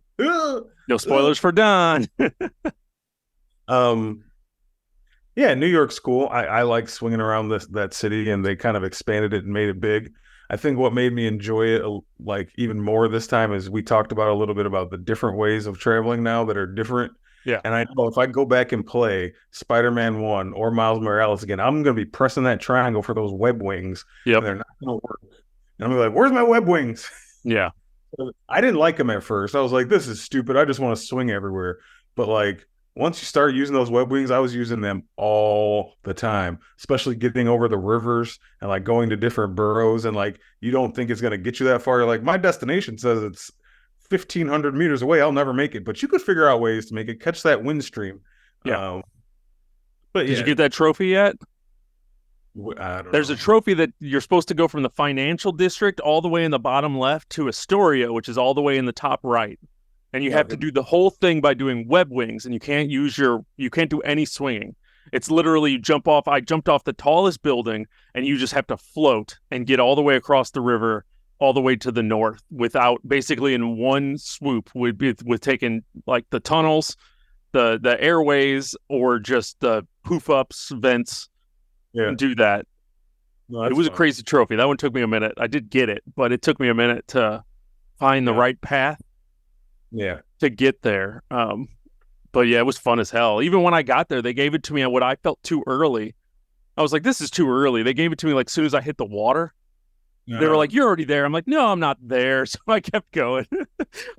No spoilers for Don. Yeah, New York's cool. I like swinging around that city, and they kind of expanded it and made it big. I think what made me enjoy it like even more this time is we talked about a little bit about the different ways of traveling now that are different. Yeah. And I know if I go back and play Spider-Man 1 or Miles Morales again, I'm going to be pressing that triangle for those web wings. Yep. And they're not going to work. And I'm going to be like, where's my web wings? Yeah. I didn't like them at first. I was like, this is stupid. I just want to swing everywhere. But like, once you start using those web wings, I was using them all the time, especially getting over the rivers and like going to different boroughs. And like, you don't think it's going to get you that far. You're like, my destination says it's 1,500 meters away. I'll never make it. But you could figure out ways to make it, catch that wind stream. Yeah. But Did you get that trophy yet? There's know. a trophy that you're supposed to go from the financial district all the way in the bottom left to Astoria, which is all the way in the top right. And you have to do the whole thing by doing web wings, and you can't do any swinging. It's literally you jump off. I jumped off the tallest building, and you just have to float and get all the way across the river, all the way to the north, without basically in one swoop with taking like the tunnels, the airways, or just the poof ups, vents. Yeah. And do that. No, it was fun. A crazy trophy. That one took me a minute. I did get it, but it took me a minute to find the right path. Yeah. To get there. But yeah, it was fun as hell. Even when I got there, they gave it to me at what I felt too early. I was like, this is too early. They gave it to me like as soon as I hit the water. They were Uh-huh. like, "You're already there." I'm like, "No, I'm not there." So I kept going.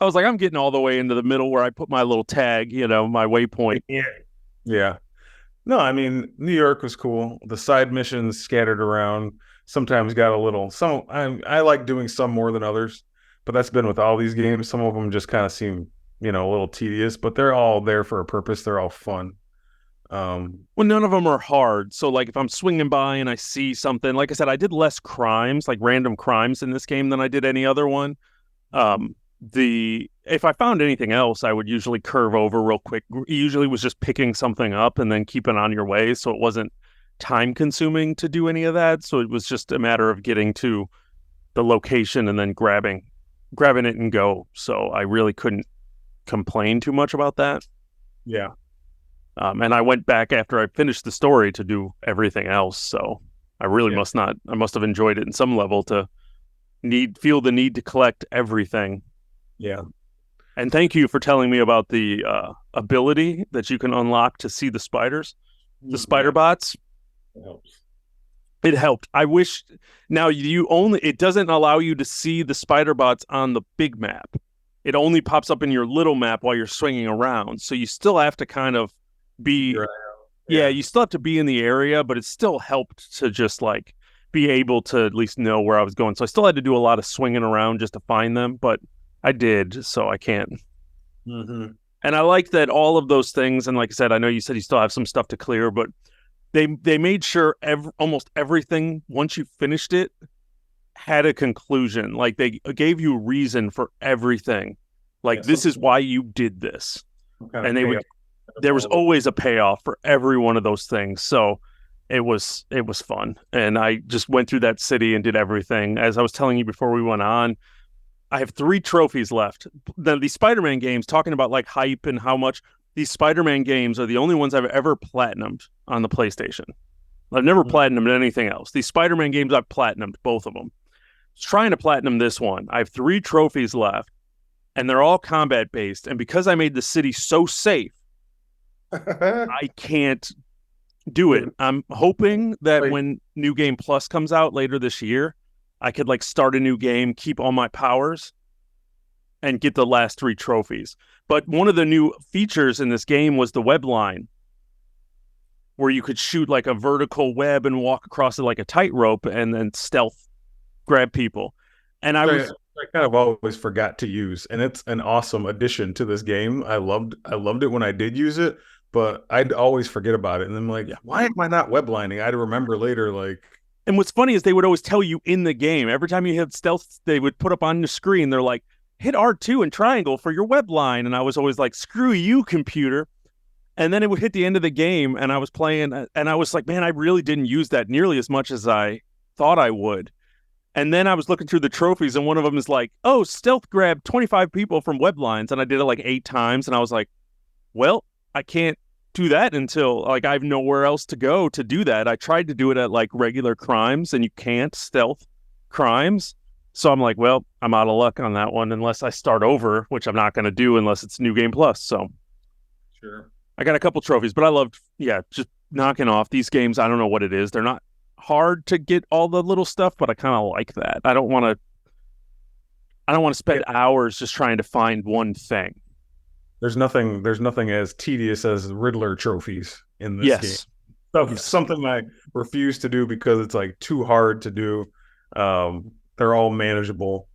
I was like, "I'm getting all the way into the middle where I put my little tag, my waypoint." Yeah. Yeah. No, I mean, New York was cool. The side missions scattered around sometimes got a little. Some I like doing some more than others, but that's been with all these games. Some of them just kind of seem, a little tedious, but they're all there for a purpose. They're all fun. Um, Well, none of them are hard. So, like, if I'm swinging by and I see something, like I said, I did less crimes, like random crimes in this game than I did any other one. The if I found anything else, I would usually curve over real quick. Usually was just picking something up and then keeping on your way, so it wasn't time consuming to do any of that. So it was just a matter of getting to the location and then grabbing it and go. So I really couldn't complain too much about that. yeah, And I went back after I finished the story to do everything else. So I really yeah, I must have enjoyed it in some level to feel the need to collect everything. yeah. And thank you for telling me about the ability that you can unlock to see the spiders, the spider Yeah, bots. it helps. It helped. I wish now it doesn't allow you to see the spider bots on the big map. It only pops up in your little map while you're swinging around. So you still have to kind of be, You're yeah, Yeah. you still have to be in the area, but it still helped to just like be able to at least know where I was going. So I still had to do a lot of swinging around just to find them, but I did. So I can't. Mm-hmm. And I like that all of those things. And like I said, I know you said you still have some stuff to clear, but they made sure almost everything once you finished it had a conclusion. Like they gave you a reason for everything. Yeah, Like this is why you did this, some kind and of they payoff. would. There was All the always a payoff for every one of those things. So it was fun, and I just went through that city and did everything. As I was telling you before we went on, I have 3 trophies left. These Spider-Man games, talking about like hype and how much these Spider-Man games are the only ones I've ever platinumed on the PlayStation. I've never platinumed anything else. These Spider-Man games, I've platinumed both of them. I was trying to platinum this one. I have 3 trophies left, and they're all combat based. And because I made the city so safe, I can't do it. I'm hoping that Wait, when New Game Plus comes out later this year, I could like start a new game, keep all my powers, and get the last 3 trophies. But one of the new features in this game was the web line, where you could shoot like a vertical web and walk across it like a tightrope and then stealth grab people. And I I was, kind of always forgot to use, and it's an awesome addition to this game. I loved it when I did use it, but I'd always forget about it. And I'm like, yeah. why am I not weblining? I'd remember later, like, And what's funny is they would always tell you in the game, every time you hit stealth, they would put up on the screen, they're like, hit R2 and triangle for your web line. And I was always like, screw you, computer. And then it would hit the end of the game, and I was playing, and I was like, man, I really didn't use that nearly as much as I thought I would. And then I was looking through the trophies, and one of them is like, oh, stealth grab 25 people from web lines. And I did it like 8 times. And I was like, well, I can't do that until like I have nowhere else to go to do that. I tried to do it at like regular crimes, and you can't stealth crimes. So I'm like, well, I'm out of luck on that one unless I start over, which I'm not going to do unless it's New Game Plus. So sure. I got a couple trophies, but I loved, yeah, just knocking off these games. I don't know what it is. They're not hard to get all the little stuff, but I kind of like that. I don't want to Yeah, spend hours just trying to find one thing. there's nothing as tedious as Riddler trophies in this game. Yes. Yes. Something I refuse to do because it's like too hard to do. They're all manageable.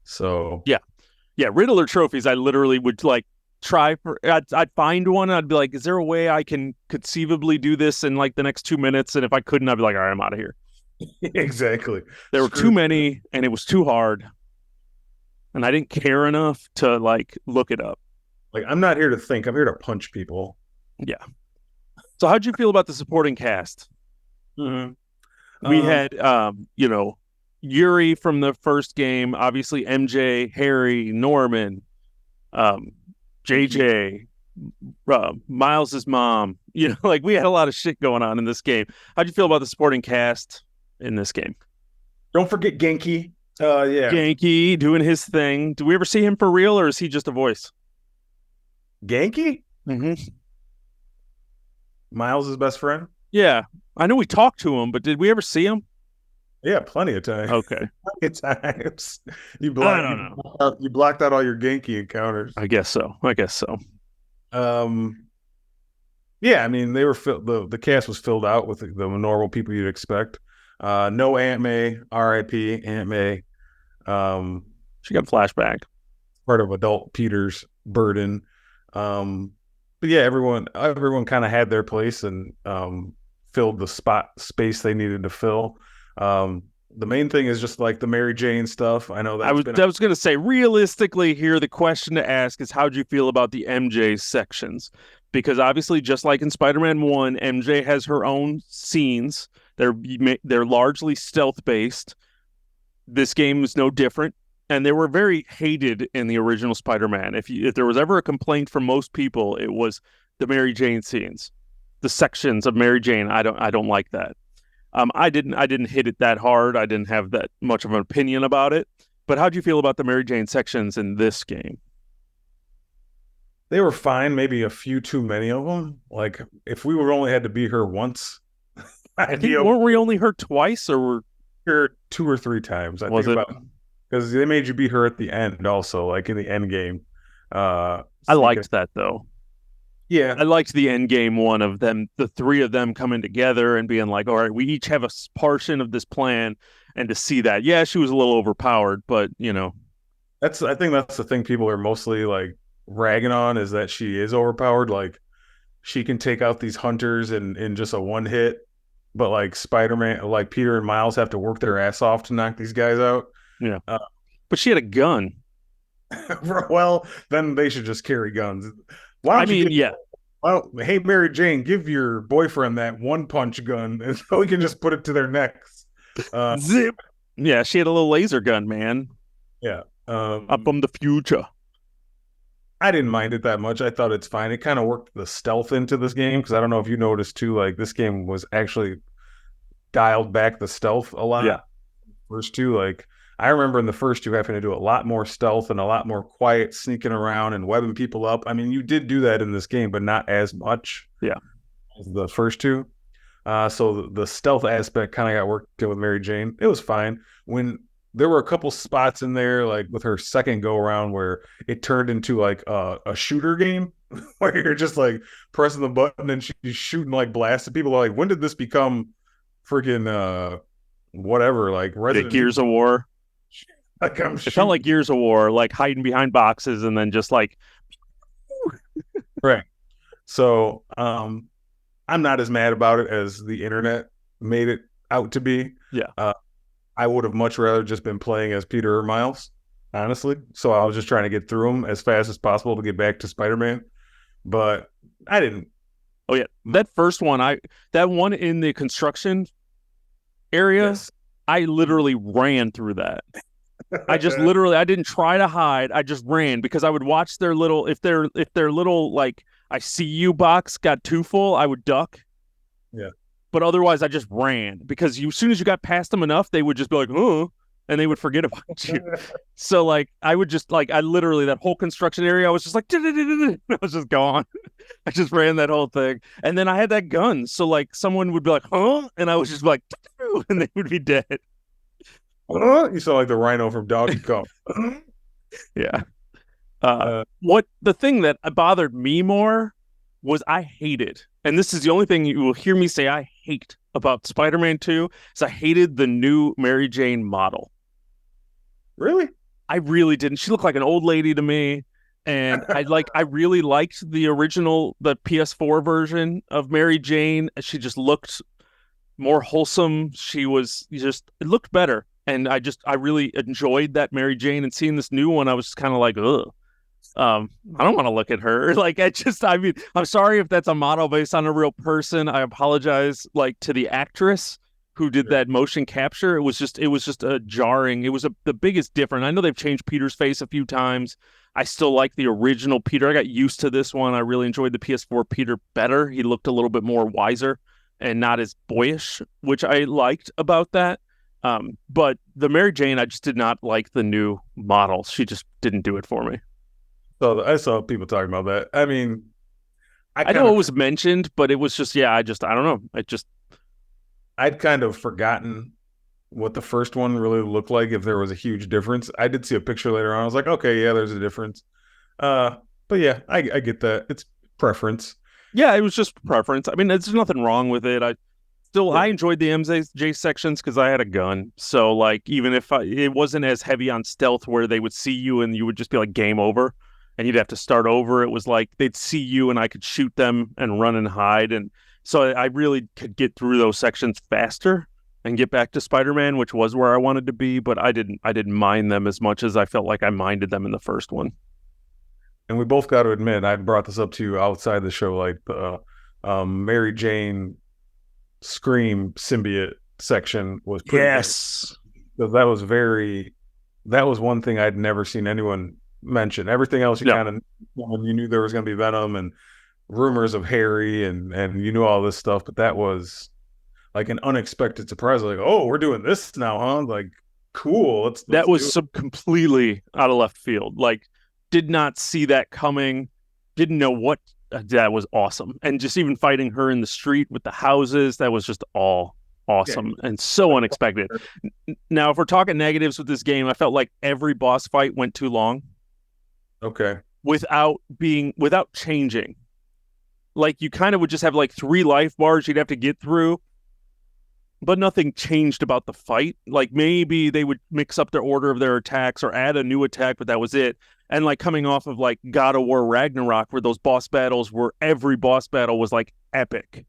So Yeah. Yeah. Riddler trophies, I literally would like try I'd find one. I'd be like, is there a way I can conceivably do this in like the next 2 minutes? And if I couldn't, I'd be like, all right, I'm out of here. exactly. There were too Screw. many and it was too hard. And I didn't care enough to like look it up. Like, I'm not here to think. I'm here to punch people. Yeah. So how'd you feel about the supporting cast? Mm-hmm. We had Yuri from the first game, obviously MJ, Harry, Norman, um, JJ, Miles's mom. Like we had a lot of shit going on in this game. How'd you feel about the supporting cast in this game? Don't forget Genki. Yeah, Genki doing his thing. Do we ever see him for real, or is he just a voice? Genki, Mm-hmm. Miles' best friend. Yeah, I know we talked to him, but did we ever see him? Yeah, plenty of time. Okay. Plenty of times. I don't know. You blocked out all your Genki encounters. I guess so. I guess so. Um, yeah, I mean they were the cast was filled out with the normal people you'd expect. No Aunt May, R.I.P. Aunt May. Um, She got flashback. part of adult Peter's burden. But yeah, everyone kind of had their place and filled the space they needed to fill. The main thing is just like the Mary Jane stuff. I know I that's was been I was gonna say realistically here, the question to ask is how'd you feel about the MJ sections? Because obviously, just like in Spider-Man 1, MJ has her own scenes. They're largely stealth based. This game is no different, and they were very hated in the original Spider-Man. If there was ever a complaint from most people, it was the Mary Jane scenes, the sections of Mary Jane. I don't like that. I didn't hit it that hard. I didn't have that much of an opinion about it. But how'd you feel about the Mary Jane sections in this game? they were fine. Maybe a few too many of them. Like if we would only had to be her once, I I'd think be weren't we only hurt twice, or her 2 or 3 times. I was think it? about because they made you beat her at the end also, like in the end game. I Sneaking. liked that though. Yeah, I liked the end game one of them, the three of them coming together and being like, all right, we each have a portion of this plan. And to see that, yeah, she was a little overpowered, but I think that's the thing people are mostly like ragging on is that she is overpowered. Like she can take out these hunters in just a one hit, but like Spider-Man, like Peter and Miles have to work their ass off to knock these guys out. yeah. Uh, But she had a gun. well, then they should just carry guns. Why I don't you mean, give yeah, well, hey Mary Jane, give your boyfriend that one punch gun, and so we can just put it to their necks. Uh, zip. Yeah, she had a little laser gun, man. yeah. Up from the future. I didn't mind it that much. I thought it's fine. It kind of worked the stealth into this game because I don't know if you noticed too. Like this game was actually dialed back the stealth a Yeah. lot. First two, like I remember in the first two having to do a lot more stealth and a lot more quiet sneaking around and webbing people up. I mean, you did do that in this game, but not as much Yeah. as the first two. So the stealth aspect kind of got worked in with Mary Jane. It was fine. When there were a couple spots in there, like with her second go around, where it turned into like a shooter game, where you're just like pressing the button and she's shooting like blasts at people. Like, when did this become freaking whatever? Like The Resident Gears Evil? of War. Like I'm It felt like shooting. Gears of War, like hiding behind boxes and then just like, Right. So I'm not as mad about it as the internet made it out to be. yeah. I would have much rather just been playing as Peter or Miles, honestly. So I was just trying to get through them as fast as possible to get back to Spider-Man. But I didn't. Oh yeah. That one in the construction area, Yes. I literally ran through that. I didn't try to hide. I just ran because I would watch their little if their little like I see you box got too full, I would duck. Yeah. But otherwise I just ran because as soon as you got past them enough, they would just be like, "Oh," and they would forget about you. So like I would just like I literally that whole construction area, I was just like I was just gone. I just ran that whole thing. And then I had that gun. So like someone would be like, "Huh?" And I was just like and they would be dead. You sound like the rhino from Donkey Kong. Yeah. Uh, What the thing that bothered me more was I hated, and this is the only thing you will hear me say I hate about Spider-Man 2 is I hated the new Mary Jane model. really? I really didn't. She looked like an old lady to me. And I really liked the PS4 version of Mary Jane. She just looked more wholesome. It looked better. And I really enjoyed that Mary Jane and seeing this new one, I was just kind of like, ugh. I don't want to look at her. I mean, I'm sorry if that's a model based on a real person. I apologize, like to the actress who did that motion capture. It was just a jarring. It was the biggest difference. I know they've changed Peter's face a few times. I still like the original Peter. I got used to this one. I really enjoyed the PS4 Peter better. He looked a little bit more wiser and not as boyish, which I liked about that. But the Mary Jane, I just did not like the new model. She just didn't do it for me. So I saw people talking about that. I mean, I I kind know of it was mentioned, but it was just, yeah, I don't know. I'd kind of forgotten what the first one really looked like, if there was a huge difference. I did see a picture later on. I was like, okay, yeah, there's a difference. But yeah, I get that. It's preference. Yeah, it was just preference. I mean, there's nothing wrong with it. I Yeah. enjoyed the MJ sections because I had a gun. So like, even if it wasn't as heavy on stealth where they would see you and you would just be like game over, and you'd have to start over. It was like they'd see you and I could shoot them and run and hide, and so I really could get through those sections faster and get back to Spider-Man, which was where I wanted to be. But I didn't mind them as much as I felt like I minded them in the first one. And we both got to admit, I brought this up to you outside the show, like the Mary Jane Scream symbiote section was pretty good. Yes. That was one thing I'd never seen anyone mention. Everything else you Yeah. kind of, you knew there was going to be Venom and rumors of Harry, and you knew all this stuff, but that was like an unexpected surprise. Like, oh, we're doing this now, huh? Like, cool. That Let's do was it. some completely out of left field. Like, did not see that coming. Didn't know what. That was awesome. And just even fighting her in the street with the houses, that was just all Yeah. awesome and so unexpected. Now, if we're talking negatives with this game, I felt like every boss fight went too long Okay. without changing. Like, you kind of would just have like 3 life bars you'd have to get through, but nothing changed about the fight. Like, maybe they would mix up their order of their attacks or add a new attack, but that was it. And like coming off of like God of War Ragnarok, where those boss battles were every boss battle was like epic.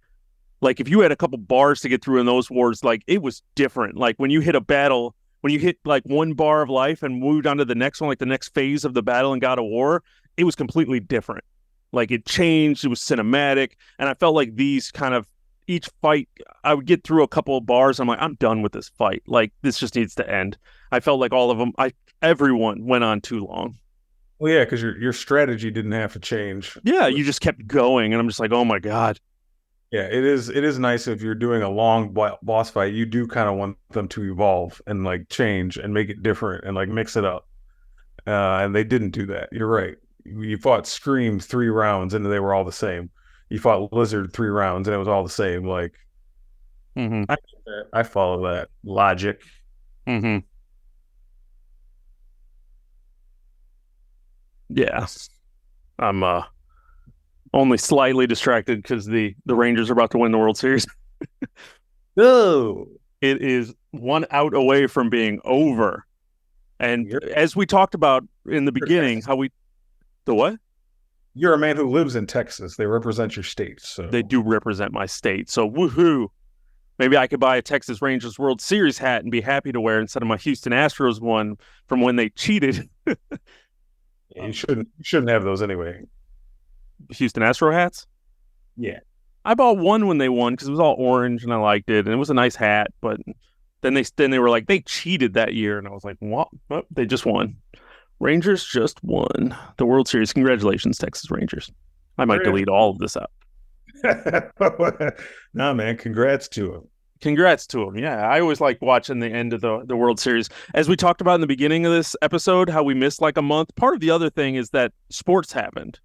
Like, if you had a couple bars to get through in those wars, like it was different. Like when you hit a battle, when you hit like 1 bar of life and moved on to the next one, like the next phase of the battle in God of War, it was completely different. Like it changed, it was cinematic. And I felt like these kind of each fight, I would get through a couple of bars. I'm like, I'm done with this fight. Like this just needs to end. I felt like all of them, everyone went on too long. Well, yeah, because your strategy didn't have to change. Yeah, you just kept going, and I'm just like, oh my god. Yeah, it is nice if you're doing a long boss fight, you do kind of want them to evolve and like change and make it different and like mix it up. And they didn't do that. You're right. You fought Scream 3 rounds and they were all the same. You fought Lizard 3 rounds and it was all the same. Like, Mm-hmm. I follow that logic. Mm-hmm. Yeah, I'm only slightly distracted because the Rangers are about to win the World Series. Oh, It is 1 out away from being over, and you're, as we talked about in the beginning, how we the what you're a man who lives in Texas. They represent your state. So they do represent my state. So woohoo! Maybe I could buy a Texas Rangers World Series hat and be happy to wear instead of my Houston Astros one from when they cheated. yeah, you shouldn't have those anyway. Houston Astro hats. Yeah. I bought one when they won because it was all orange and I liked it and it was a nice hat. But then they were like they cheated that year and I was like, what? Oh, they just won. Rangers just won the World Series. Congratulations, Texas Rangers. I might delete all of this out. Nah, man, congrats to him. Congrats to them. Yeah, I always like watching the end of the World Series. As we talked about in the beginning of this episode, how we missed like a month. Part of the other thing is that sports happened.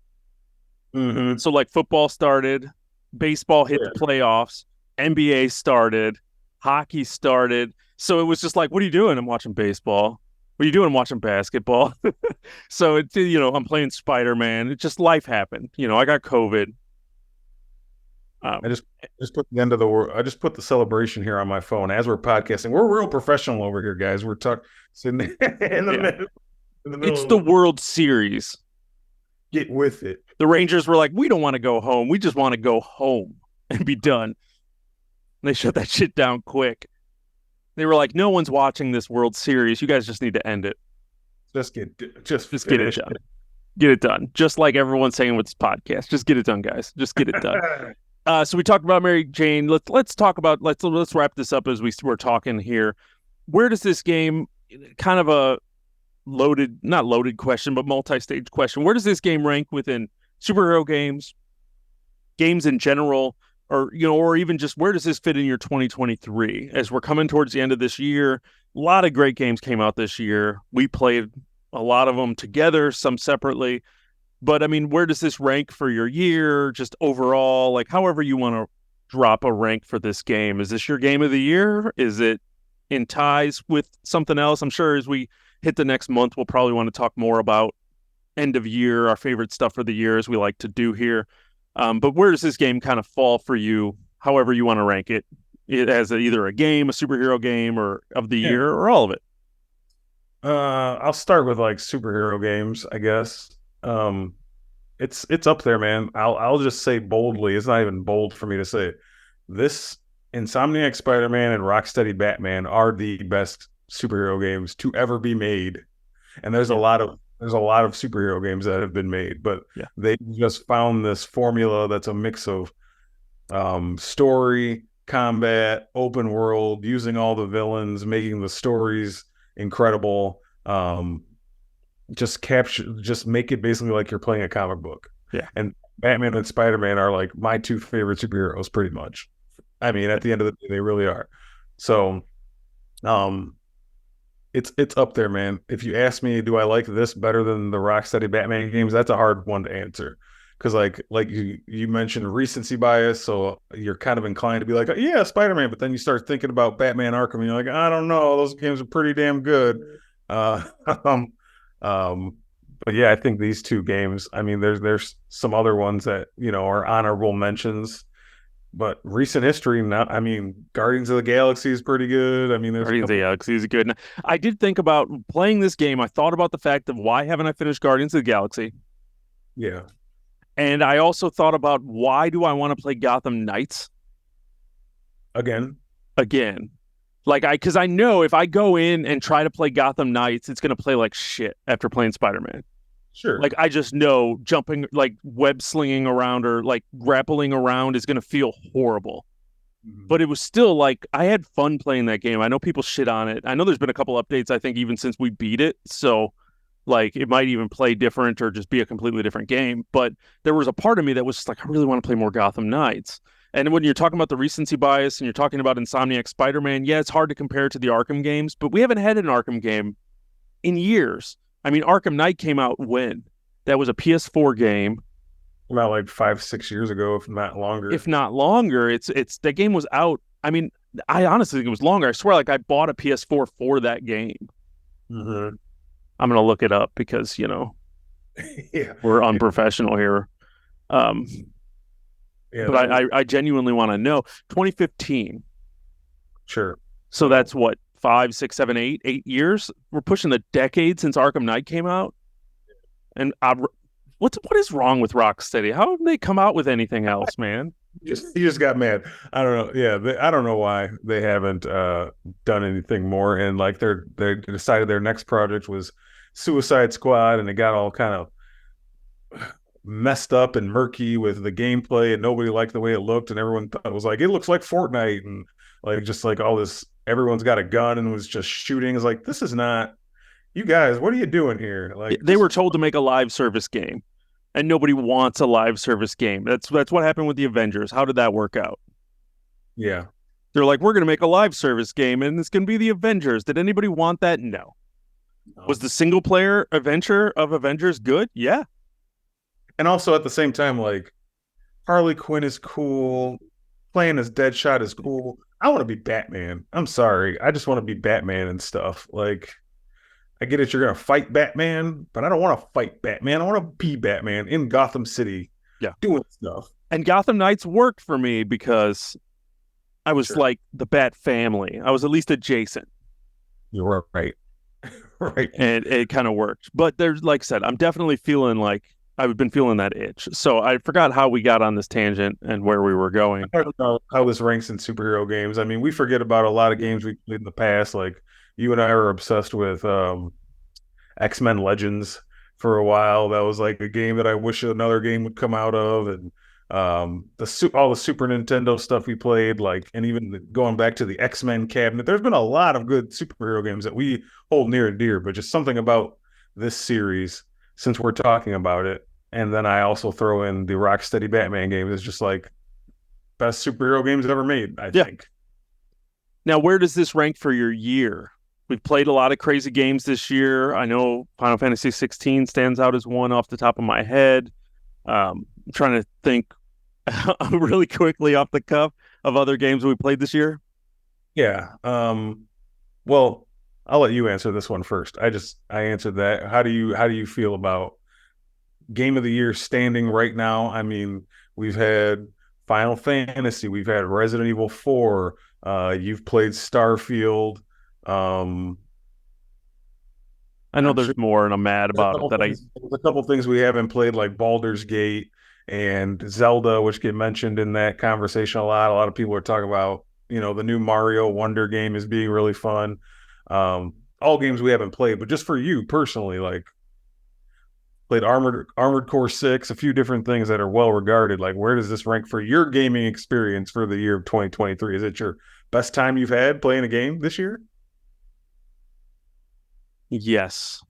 Mm-hmm. So like football started, baseball hit Yeah. the playoffs, NBA started, hockey started. So it was just like, what are you doing? I'm watching baseball. What are you doing? I'm watching basketball. So it's I'm playing Spider-Man. It just life happened. I got COVID. I just put the end of the world. I just put the celebration here on my phone as we're podcasting. We're real professional over here, guys. We're sitting in the Yeah. middle. In the middle It's of the World Series. get with it. The Rangers were like, we don't want to go home. We just want to go home and be done. And they shut that shit down quick. They were like, no one's watching this World Series. You guys just need to end it. Just get Get it done. Get it done. Just like everyone's saying with this podcast. Just get it done, guys. Just get it done. So we talked about Mary Jane. Let's talk about let's wrap this up as we're talking here. Where does this game, kind of a not loaded question, but multi-stage question, where does this game rank within superhero games in general, or even just where does this fit in your 2023 as we're coming towards the end of this year? A lot of great games came out this year. We played a lot of them together, some separately. But I mean, where does this rank for your year? Just overall, like however you want to drop a rank for this game. Is this your game of the year? Is it in ties with something else. I'm sure as we hit the next month, we'll probably want to talk more about end of year, our favorite stuff for the year, as we like to do here. But where does this game kind of fall for you, however you want to rank it? It as either a game, a superhero game, or of the Yeah. year, or all of it. I'll start with like superhero games, I guess. Um, it's up there, man. I'll just say boldly. It's not even bold for me to say it. This Insomniac Spider-Man and Rocksteady Batman are the best superhero games to ever be made. And Yeah. there's a lot of superhero games that have been made, but Yeah. they just found this formula that's a mix of story, combat, open world, using all the villains, making the stories incredible. Just make it basically like you're playing a comic book. Yeah. And Batman and Spider-Man are like my two favorite superheroes, pretty much. I mean, at the end of the day, they really are. So, um, it's up there, man. If you ask me, do I like this better than the Rocksteady Batman games? That's a hard one to answer because, like you mentioned recency bias, so you're kind of inclined to be like, yeah, Spider-Man, but then you start thinking about Batman Arkham, and you're like, I don't know, those games are pretty damn good. Uh, um, um, but yeah, I think these two games. I mean, there's some other ones that are honorable mentions. But recent history, not. I mean, Guardians of the Galaxy is pretty good. I mean, there's a Guardians of the couple. Galaxy is good. I did think about playing this game. I thought about the fact of why haven't I finished Guardians of the Galaxy? Yeah, And I also thought about why do I want to play Gotham Knights again, again? Because I know if I go in and try to play Gotham Knights, it's going to play like shit after playing Spider-Man. sure. I just know jumping, like web slinging around or like grappling around is going to feel horrible. Mhm. But it was still like I had fun playing that game. I know people shit on it. I know there's been a couple updates, I think, even since we beat it. So like it might even play different or just be a completely different game. But there was a part of me that was just like, I really want to play more Gotham Knights. And when you're talking about the recency bias and you're talking about Insomniac Spider-Man, yeah, it's hard to compare to the Arkham games, but we haven't had an Arkham game in years. I mean, Arkham Knight came out when? That was a PS4 game. About like 5, 6 years ago, if not longer. If not longer, it's that game was out. I mean, I honestly think it was longer. I swear, like I bought a PS4 for that game. Mm-hmm. I'm gonna look it up because Yeah, we're unprofessional here. Um, yeah, that but was I genuinely want to know. 2015. sure. So So that's what 5, 6, 7, 8 years. We're pushing the decade since Arkham Knight came out. And what is wrong with Rocksteady? How have they come out with anything else, man? you just got mad. I don't know. Yeah, I don't know why they haven't done anything more. And like they decided their next project was Suicide Squad, and it got all kind of messed up and murky with the gameplay, and nobody liked the way it looked, and everyone thought it was like it looks like Fortnite, and like just like all this. Everyone's got a gun and was just shooting. It's like this is not. You guys, what are you doing here? Like They this were is told to make a live service game, and nobody wants a live service game. That's what happened with the Avengers. How did that work out? yeah. They're like, we're going to make a live service game, and it's going to be the Avengers. Did anybody want that? No. Was the single player adventure of Avengers good? Yeah. And also at the same time, like Harley Quinn is cool. Playing as Deadshot is cool. I want to be Batman. I'm sorry. I just want to be Batman and stuff. Like, I get it. You're going to fight Batman, but I don't want to fight Batman. I want to be Batman in Gotham City Yeah. doing stuff. And Gotham Knights worked for me because I was Sure. like the Bat family. I was at least adjacent. You're right. Right. And it kind of worked. But there's, like I said, I'm definitely feeling like I've been feeling that itch. So I forgot how we got on this tangent and where we were going. I don't know how this ranks in superhero games. I mean, we forget about a lot of games we played in the past. Like, you and I were obsessed with X-Men Legends for a while. That was like a game that I wish another game would come out of, and all the Super Nintendo stuff we played, like, and even going back to the X-Men cabinet. There's been a lot of good superhero games that we hold near and dear, but just something about this series, since we're talking about it, and then I also throw in the Rocksteady Batman game, is just like best superhero games ever made, I think. Now, where does this rank for your year? We've played a lot of crazy games this year. I know Final Fantasy 16 stands out as one off the top of my head. I'm trying to think really quickly off the cuff of other games we played this year. Yeah. Well, I'll let you answer this one first. I answered that. How do you feel about game of the year standing right now? I mean, we've had Final Fantasy, we've had Resident Evil 4, you've played Starfield. Um, I know I'm sure there's more, and I'm mad about it. there's a couple things we haven't played, like Baldur's Gate and Zelda, which get mentioned in that conversation a lot. A lot of people are talking about, the new Mario Wonder game is being really fun. All games we haven't played, but just for you personally, like played Armored Core 6, a few different things that are well regarded. Like, where does this rank for your gaming experience for the year of 2023? Is it your best time you've had playing a game this year? Yes.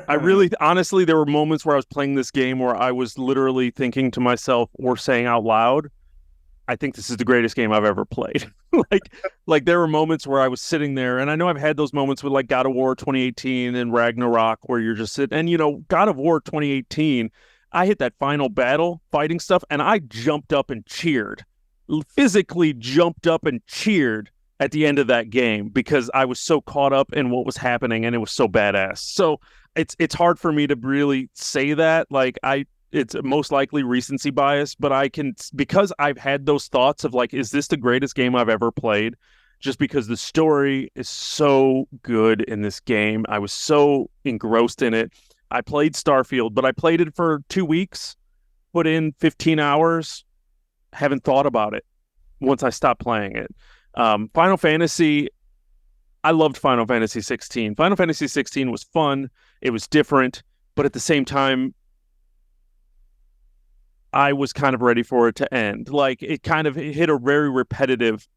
I really, honestly, there were moments where I was playing this game where I was literally thinking to myself or saying out loud, I think this is the greatest game I've ever played. like, like there were moments where I was sitting there, and I know I've had those moments with like God of War 2018 and Ragnarok, where you're just sitting, and God of War 2018, I hit that final battle fighting stuff, and I jumped up and cheered, physically jumped up and cheered at the end of that game because I was so caught up in what was happening, and it was so badass. So it's hard for me to really say that. It's most likely recency bias, but I can, because I've had those thoughts of like, is this the greatest game I've ever played? Just because the story is so good in this game. I was so engrossed in it. I played Starfield, but I played it for 2 weeks, put in 15 hours, haven't thought about it once I stopped playing it. Final Fantasy, I loved Final Fantasy 16. Final Fantasy 16 was fun. It was different, but at the same time, I was kind of ready for it to end. Like it kind of hit a very repetitive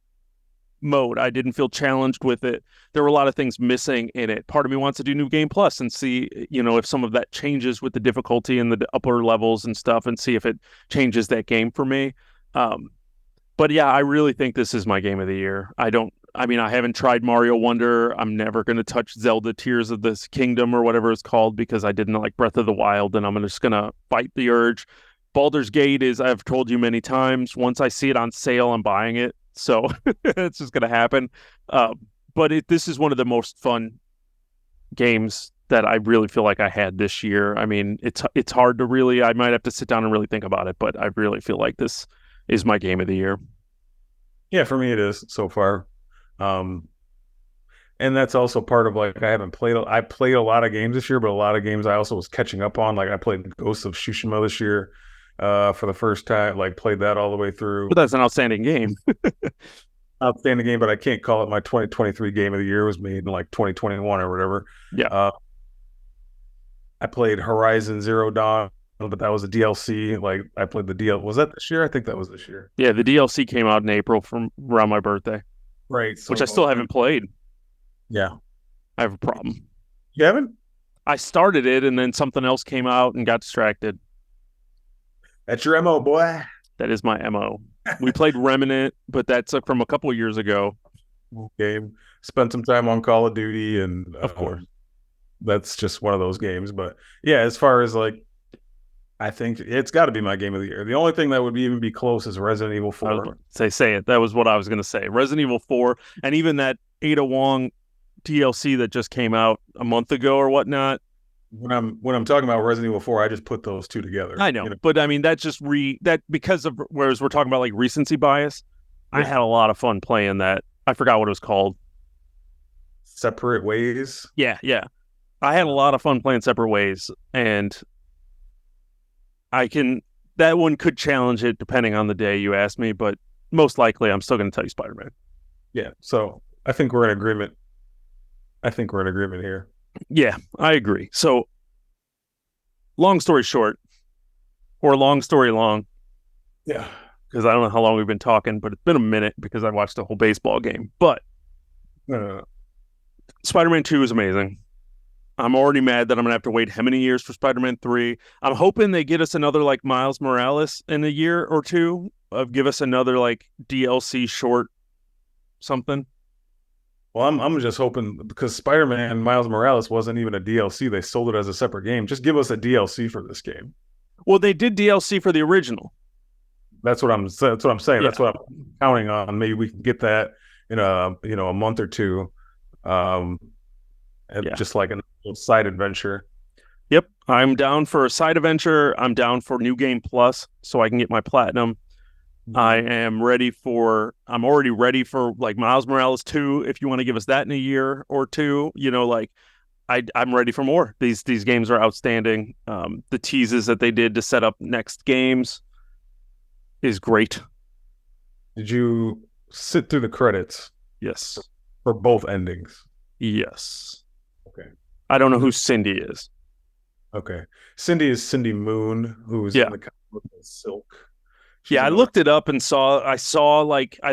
mode. I didn't feel challenged with it. There were a lot of things missing in it. Part of me wants to do New Game Plus and see, if some of that changes with the difficulty and the upper levels and stuff, and see if it changes that game for me. But yeah, I really think this is my game of the year. I haven't tried Mario Wonder. I'm never going to touch Zelda Tears of the Kingdom or whatever it's called because I didn't like Breath of the Wild, and I'm just going to fight the urge. Baldur's Gate is, I've told you many times, once I see it on sale, I'm buying it. So it's just going to happen. But this is one of the most fun games that I really feel like I had this year. I mean, it's hard to really, I might have to sit down and really think about it, but I really feel like this is my game of the year. Yeah, for me it is so far. Um, and that's also part of like I played a lot of games this year, but a lot of games I also was catching up on. Like I played Ghost of Tsushima this year for the first time, like played that all the way through. But that's an outstanding game. Outstanding game, but I can't call it my 2023 game of the year. It was made in like 2021 or whatever. Yeah. I played Horizon Zero Dawn, but that was a DLC. Like I played the DL. Was that this year? I think that was this year. Yeah, the DLC came out in April from around my birthday. Right. So, which I still haven't played. Yeah. I have a problem. You haven't? I started it and then something else came out and got distracted. That's your MO, boy. That is my MO. We played Remnant, but that's from a couple of years ago. Game. Spent some time on Call of Duty, and of course, that's just one of those games. But yeah, as far as like, I think it's got to be my game of the year. The only thing that would even be close is Resident Evil 4. Say it. That was what I was going to say. Resident Evil 4, and even that Ada Wong DLC that just came out a month ago or whatnot. When I'm talking about Resident Evil 4, I just put those two together. I know. But I mean that's just that because of, whereas we're talking about like recency bias, yeah. I had a lot of fun playing that. I forgot what it was called. Separate Ways. Yeah. I had a lot of fun playing Separate Ways, and that one could challenge it depending on the day you ask me, but most likely I'm still going to tell you Spider-Man. Yeah. So I think we're in agreement. Here. Yeah, I agree. So, long story short, or long story long. Yeah. Because I don't know how long we've been talking, but it's been a minute because I watched the whole baseball game. But Spider-Man 2 is amazing. I'm already mad that I'm going to have to wait how many years for Spider-Man 3. I'm hoping they get us another like Miles Morales in a year or two. Give us another like DLC short something. Well, I'm just hoping, because Spider-Man Miles Morales wasn't even a DLC. They sold it as a separate game. Just give us a DLC for this game. Well, they did DLC for the original. That's what I'm saying. Yeah. That's what I'm counting on. Maybe we can get that in a month or two. Um, Yeah. just like a little side adventure. Yep. I'm down for a side adventure. I'm down for New Game Plus so I can get my platinum. I'm already ready for like Miles Morales 2 if you want to give us that in a year or two. Like I'm ready for more. These games are outstanding. The teases that they did to set up next games is great. Did you sit through the credits Yes. for both endings? Yes. Okay. I don't know who Cindy is. Okay. Cindy is Cindy Moon, who's Yeah. in the comic book as Silk. She's Yeah, I another. looked it up and I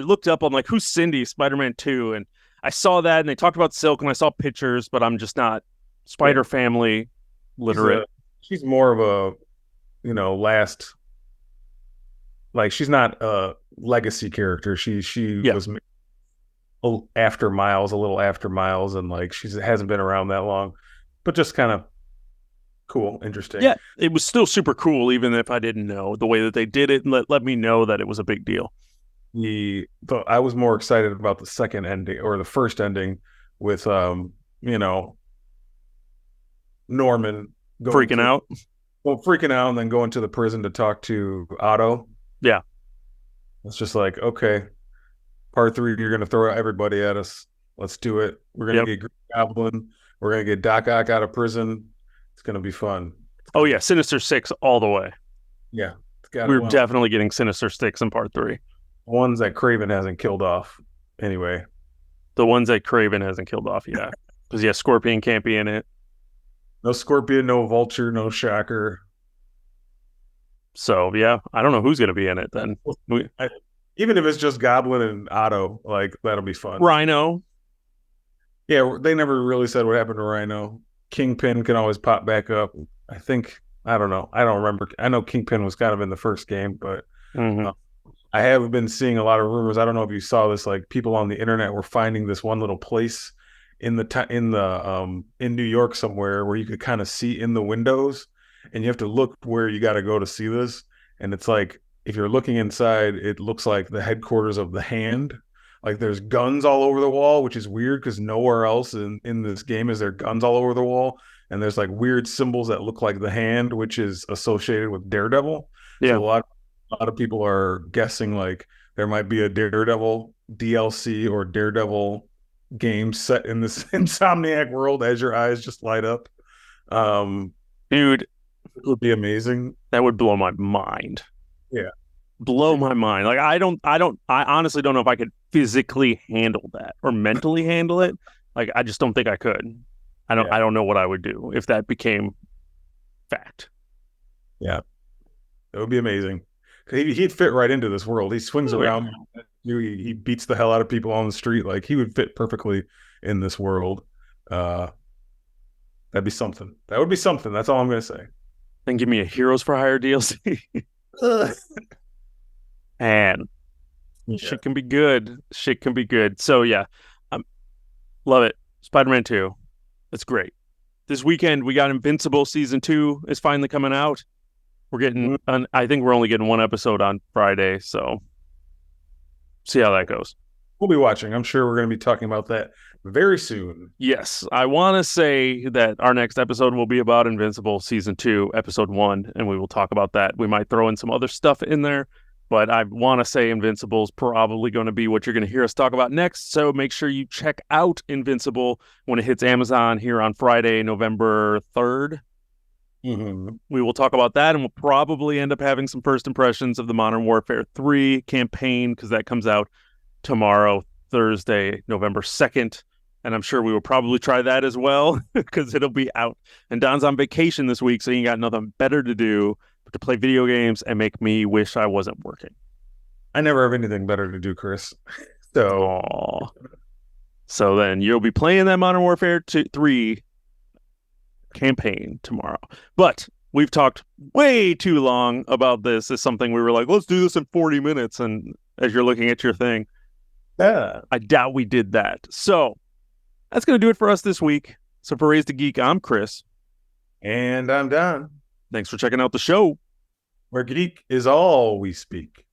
looked up, I'm like, who's Cindy, Spider-Man 2? And I saw that and they talked about Silk and I saw pictures, but I'm just not Spider Family literate. She's more of a, last, like she's not a legacy character. She Yeah. was after Miles, a little after Miles, and like she hasn't been around that long, but just kind of cool, interesting. Yeah, it was still super cool, even if I didn't know the way that they did it and let me know that it was a big deal. I was more excited about the second ending or the first ending with Norman Freaking out. Well, freaking out and then going to the prison to talk to Otto. Yeah. It's just like, okay, part 3, you're gonna throw everybody at us. Let's do it. We're gonna get Green Goblin. We're gonna get Doc Ock out of prison. It's gonna be fun. Oh yeah, Sinister Six all the way. Yeah, we're definitely getting Sinister Six in part 3. Ones that Craven hasn't killed off. Anyway, the ones that Craven hasn't killed off, yeah. Because Scorpion can't be in it. No Scorpion, no Vulture, no Shocker. So yeah, I don't know who's gonna be in it then. Even if it's just Goblin and Otto, like that'll be fun. Rhino. Yeah, they never really said what happened to Rhino. Kingpin can always pop back up. I think, I don't know. I don't remember. I know Kingpin was kind of in the first game, but I have been seeing a lot of rumors. I don't know if you saw this. Like people on the internet were finding this one little place in New York somewhere where you could kind of see in the windows, and you have to look where you got to go to see this. And it's like if you're looking inside, it looks like the headquarters of the Hand. Like there's guns all over the wall, which is weird because nowhere else in this game is there guns all over the wall. And there's like weird symbols that look like the Hand, which is associated with Daredevil. Yeah. So a lot of people are guessing like there might be a Daredevil DLC or Daredevil game set in this Insomniac world as your eyes just light up. Dude, it would be amazing. That would blow my mind. Yeah. Blow my mind. Like I honestly don't know if I could physically handle that or mentally handle it. Like I just don't think I could. I don't know what I would do if that became fact. Yeah. It would be amazing. He'd fit right into this world. He swings around. He beats the hell out of people on the street. Like he would fit perfectly in this world. That'd be something. That would be something. That's all I'm going to say. Then give me a Heroes for Hire DLC. And shit can be good. Shit can be good. So yeah, love it. Spider-Man 2. It's great. This weekend we got Invincible season 2 is finally coming out. We're getting, I think we're only getting one episode on Friday, so see how that goes. We'll be watching. I'm sure we're going to be talking about that very soon. Yes, I want to say that our next episode will be about Invincible season 2, episode 1, and we will talk about that. We might throw in some other stuff in there, but I want to say Invincible is probably going to be what you're going to hear us talk about next. So make sure you check out Invincible when it hits Amazon here on Friday, November 3rd. We will talk about that, and we'll probably end up having some first impressions of the Modern Warfare 3 campaign because that comes out tomorrow, Thursday, November 2nd. And I'm sure we will probably try that as well because it'll be out. And Don's on vacation this week, so he got nothing better to do but to play video games and make me wish I wasn't working. I never have anything better to do, Chris. So then you'll be playing that Modern Warfare 3 campaign tomorrow. But we've talked way too long about this as something we were like, let's do this in 40 minutes. And as you're looking at your thing, I doubt we did that. So that's going to do it for us this week. So for Raised A Geek, I'm Chris. And I'm Don. Thanks for checking out the show, where geek is all we speak.